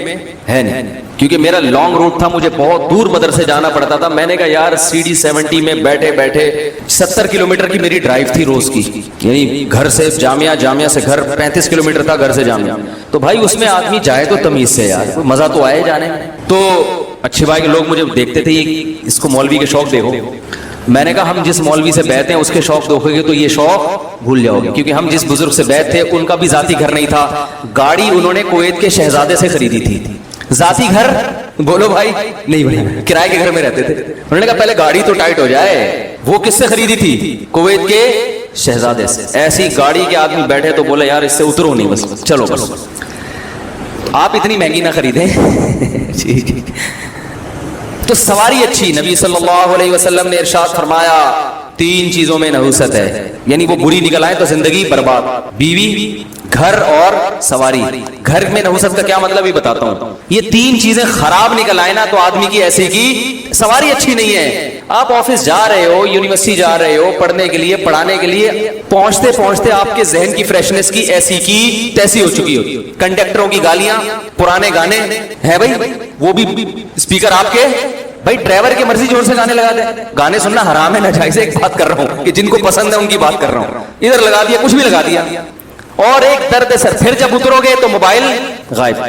ہے نہیں. کیونکہ میرا لانگ روٹ تھا, مجھے بہت دور مدرسے جانا پڑتا تھا. میں نے کہا یار CD 70 میں بیٹھے بیٹھے 70 کلومیٹر کی میری ڈرائیو تھی روز کی, یعنی گھر سے جامعہ, جامعہ سے گھر 35 کلومیٹر تھا, گھر سے جامعہ. تو بھائی اس میں آدمی جائے تو تمیز سے یار, مزہ تو آئے جانے میں. تو اچھے بھائی کے لوگ مجھے دیکھتے تھے, اس کو مولوی کے شوق دیکھو. میں نے کہا ہم جس مولوی سے بیعت ہیں اس کے شوق دیکھو گے تو یہ شوق بھول جاؤ گے، کیونکہ ہم جس بزرگ سے بیعت تھے ان کا بھی ذاتی گھر نہیں تھا، گاڑی انہوں نے کویت کے شہزادے سے خریدی تھی، ذاتی گھر بولو بھائی نہیں بھائی، کرائے کے گھر میں رہتے تھے۔ انہوں نے کہا پہلے گاڑی تو ٹائٹ ہو جائے، وہ کس سے خریدی تھی؟ کویت کے شہزادے سے۔ ایسی گاڑی کے آدمی بیٹھے تو بولے یار اس سے اترو نہیں، بس چلو بس، آپ اتنی مہنگی نہ خریدیں تو سواری اچھی۔ نبی صلی اللہ علیہ وسلم نے ارشاد فرمایا 3 چیزوں میں نحوست ہے، یعنی وہ بری نکل آئے تو زندگی برباد، بیوی، گھر اور سواری۔ گھر میں نحوست کا کیا مطلب یہ بتاتا ہوں، یہ 3 چیزیں خراب نکل آئے نا تو آدمی کی ایسی کی سواری اچھی نہیں ہے۔ آپ آفس جا رہے ہو، یونیورسٹی جا رہے ہو پڑھنے کے لیے، پڑھانے کے لیے، پہنچتے پہنچتے آپ کے ذہن کی فریشنس کی ایسی کی تیسی ہو چکی ہو، کنڈکٹروں کی گالیاں، پرانے گانے ہیں بھائی، وہ بھی اسپیکر آپ کے، بھائی ڈرائیور کی مرضی جوڑ سے گانے لگا دیں، گانے سننا حرام ہے ناجائز ہے، ایک بات کر رہا ہوں کہ جن کو پسند ہے ان کی بات کر رہا ہوں، ادھر لگا دیا کچھ بھی لگا دیا، اور ایک درد سر، پھر جب اترو گے تو موبائل غائب،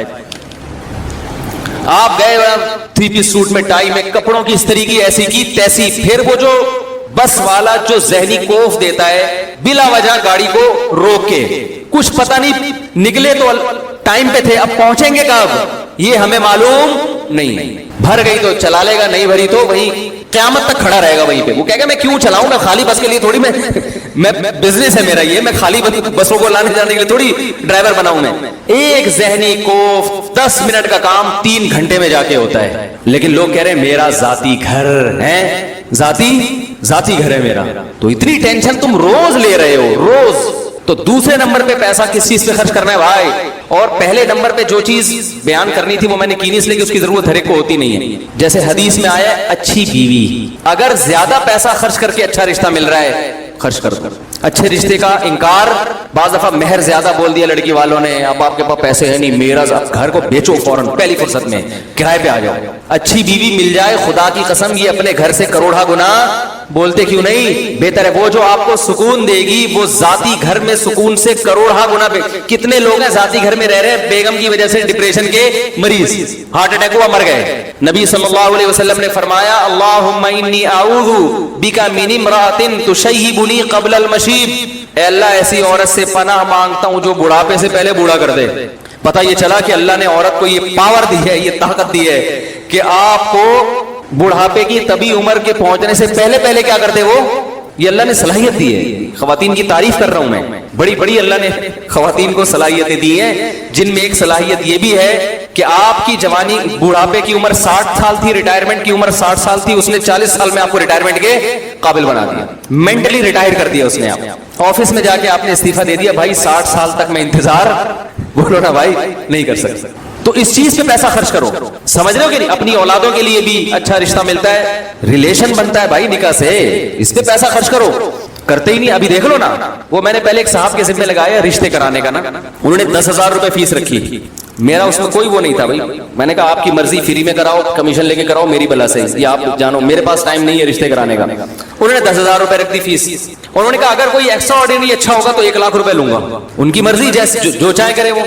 آپ گئے 3 پیس سوٹ میں، ٹائی میں، کپڑوں کی استری کی ایسی کی تیسی، پھر وہ جو بس والا جو ذہنی کوف دیتا ہے بلا وجہ گاڑی کو روک کے، کچھ پتہ نہیں نکلے تو ٹائم پہ تھے، اب پہنچیں گے کب یہ ہمیں معلوم نہیں، بھر گئی تو چلا لے گا، نہیں بھری تو وہی قیامت تک کھڑا رہے گا وہیں پہ، وہ کہے گا میں کیوں چلاؤں، میں خالی بس کے لیے تھوڑی، میں بزنس ہے میرا یہ، میں خالی بسوں کو لانے جانے کے لیے تھوڑی ڈرائیور بناؤں میں۔ ایک ذہنی کوف 10 منٹ کا کام 3 گھنٹے میں جا کے ہوتا ہے، لیکن لوگ کہہ رہے ہیں میرا ذاتی گھر ہے، ذاتی گھر ہے میرا، تو اتنی ٹینشن تم روز لے رہے ہو روز، تو دوسرے نمبر پہ پیسہ کس چیز پہ خرچ کرنا ہے بھائی، اور پہلے نمبر پہ جو چیز بیان کرنی تھی وہ میں نے کی نہیں، اس لیے کہ اس کی ضرورت ہر ایک کو ہوتی نہیں ہے۔ جیسے حدیث میں آیا ہے اچھی بیوی، اگر زیادہ پیسہ خرچ کر کے اچھا رشتہ مل رہا ہے خرچ کر دو۔ اچھے رشتے کا انکار، بعض دفعہ مہر زیادہ بول دیا لڑکی والوں نے، اب آپ کے پاس پیسے ہیں نہیں، میرا گھر کو بیچو فوراً پہلی فرصت میں، کرائے پہ آ جاؤ۔ اچھی بیوی مل جائے خدا کی قسم یہ اپنے گھر سے کروڑا گنا بولتے کیوں نہیں، بہتر ہے وہ جو آپ کو سکون دے گی، وہ ذاتی گھر میں سکون سے کروڑا گنا۔ کتنے لوگ ہیں ذاتی گھر میں رہ رہے ہیں، بیگم کی وجہ سے ڈپریشن کے مریض، ہارٹ اٹیک ہوا مر گئے۔ نبی صلی اللہ علیہ وسلم نے فرمایا اللہم انی اعوذ بک من امرأۃ تشیبنی قبل المشیب، اے اللہ ایسی عورت سے پناہ مانگتا ہوں جو بڑھاپے سے پہلے بوڑھا کر دے۔ پتہ یہ چلا کہ اللہ نے عورت کو یہ پاور دی ہے، یہ طاقت دی ہے کہ آپ کو بڑھاپے کی طبی عمر کے پہنچنے سے پہلے کیا کرتے وہ، یہ اللہ نے صلاحیت دی ہے۔ خواتین کی تعریف کر رہا ہوں میں، بڑی بڑی اللہ نے خواتین کو صلاحیتیں دی ہیں، جن میں ایک صلاحیت یہ بھی ہے کہ آپ کی جوانی، بڑھاپے کی عمر 60 سال تھی، ریٹائرمنٹ کی عمر 60 سال تھی، اس نے 40 سال میں آپ کو ریٹائرمنٹ کے قابل بنا دیا، مینٹلی ریٹائر کر دیا اس نے۔ آپ آفس میں جا کے آپ نے استعفیٰ دے دیا، بھائی 60 سال تک میں انتظار، بولو نا بھائی نہیں کر سکتا، تو اس چیز پہ پیسہ خرچ کرو، سمجھ رہے ہو کہ نہیں؟ اپنی اولادوں کے لیے بھی اچھا رشتہ ملتا ہے، ریلیشن بنتا ہے بھائی نکاح سے، اس پہ پیسہ خرچ کرو، کرتے ہی نہیں۔ ابھی دیکھ لو نا، وہ میں نے پہلے ایک صاحب کے ذمہ لگایا رشتے کرانے کا نا، انہوں نے 10,000 روپے فیس رکھی، میرا اس میں کوئی وہ نہیں تھا بھائی، میں نے کہا آپ کی مرضی، فری میں کراؤ، کمیشن لے کے کراؤ، میری بلا سے، یا آپ جانو میرے پاس ٹائم نہیں ہے رشتے کرانے کا۔ انہوں نے 10,000 روپے رکھ دی فیس، انہوں نے کہا اگر کوئی ایکسٹرا آرڈینری اچھا ہوگا تو 1 لاکھ روپے لوں گا، ان کی مرضی، جیسے جو چاہے کرے وہ۔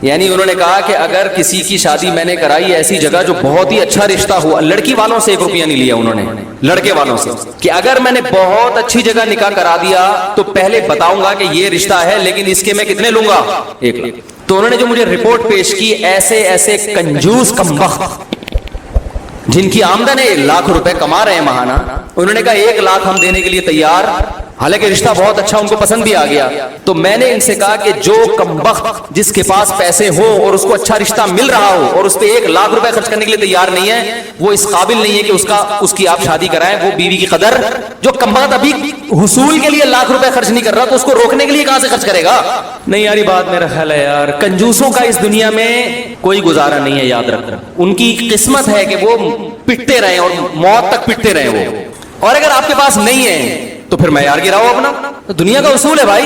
یعنی انہوں نے کہا کہ اگر کسی کی شادی میں نے کرائی ایسی جگہ جو بہت ہی اچھا رشتہ ہوا، لڑکی والوں سے 1 روپیہ نہیں لیا انہوں نے، لڑکے والوں سے، کہ اگر میں نے بہت اچھی جگہ نکاح کرا دیا تو پہلے بتاؤں گا کہ یہ رشتہ ہے، لیکن اس کے میں کتنے لوں گا، 1 لاکھ۔ تو انہوں نے جو مجھے رپورٹ پیش کی، ایسے کنجوس کمبخت جن کی آمدن 1 لاکھ روپے کما رہے ہیں ماہانہ، انہوں نے کہا 1 لاکھ ہم دینے کے لیے تیار، حالانکہ رشتہ بہت اچھا ان کو پسند بھی آ گیا۔ تو میں نے ان سے کہا کہ جو کمبخت جس کے پاس پیسے ہو اور اس کو اچھا رشتہ مل رہا ہو اور اس پہ 1 لاکھ روپے خرچ کرنے کے لیے تیار نہیں ہے، وہ اس قابل نہیں ہے کہ اس کی آپ شادی کرائیں۔ وہ بیوی کی قدر، جو کمبخت ابھی حصول کے لیے 1 لاکھ روپے خرچ نہیں کر رہا تو اس کو روکنے کے لیے کہاں سے خرچ کرے گا؟ نہیں یاری بات میرا خیال ہے یار، کنجوسوں کا اس دنیا میں کوئی گزارا نہیں ہے، یاد رکھنا۔ ان کی قسمت ہے کہ وہ پٹتے رہیں اور موت تک پٹتے رہیں وہ، اور اگر آپ کے پاس نہیں ہے تو پھر معیار گراؤ اپنا، دنیا کا اصول ہے بھائی۔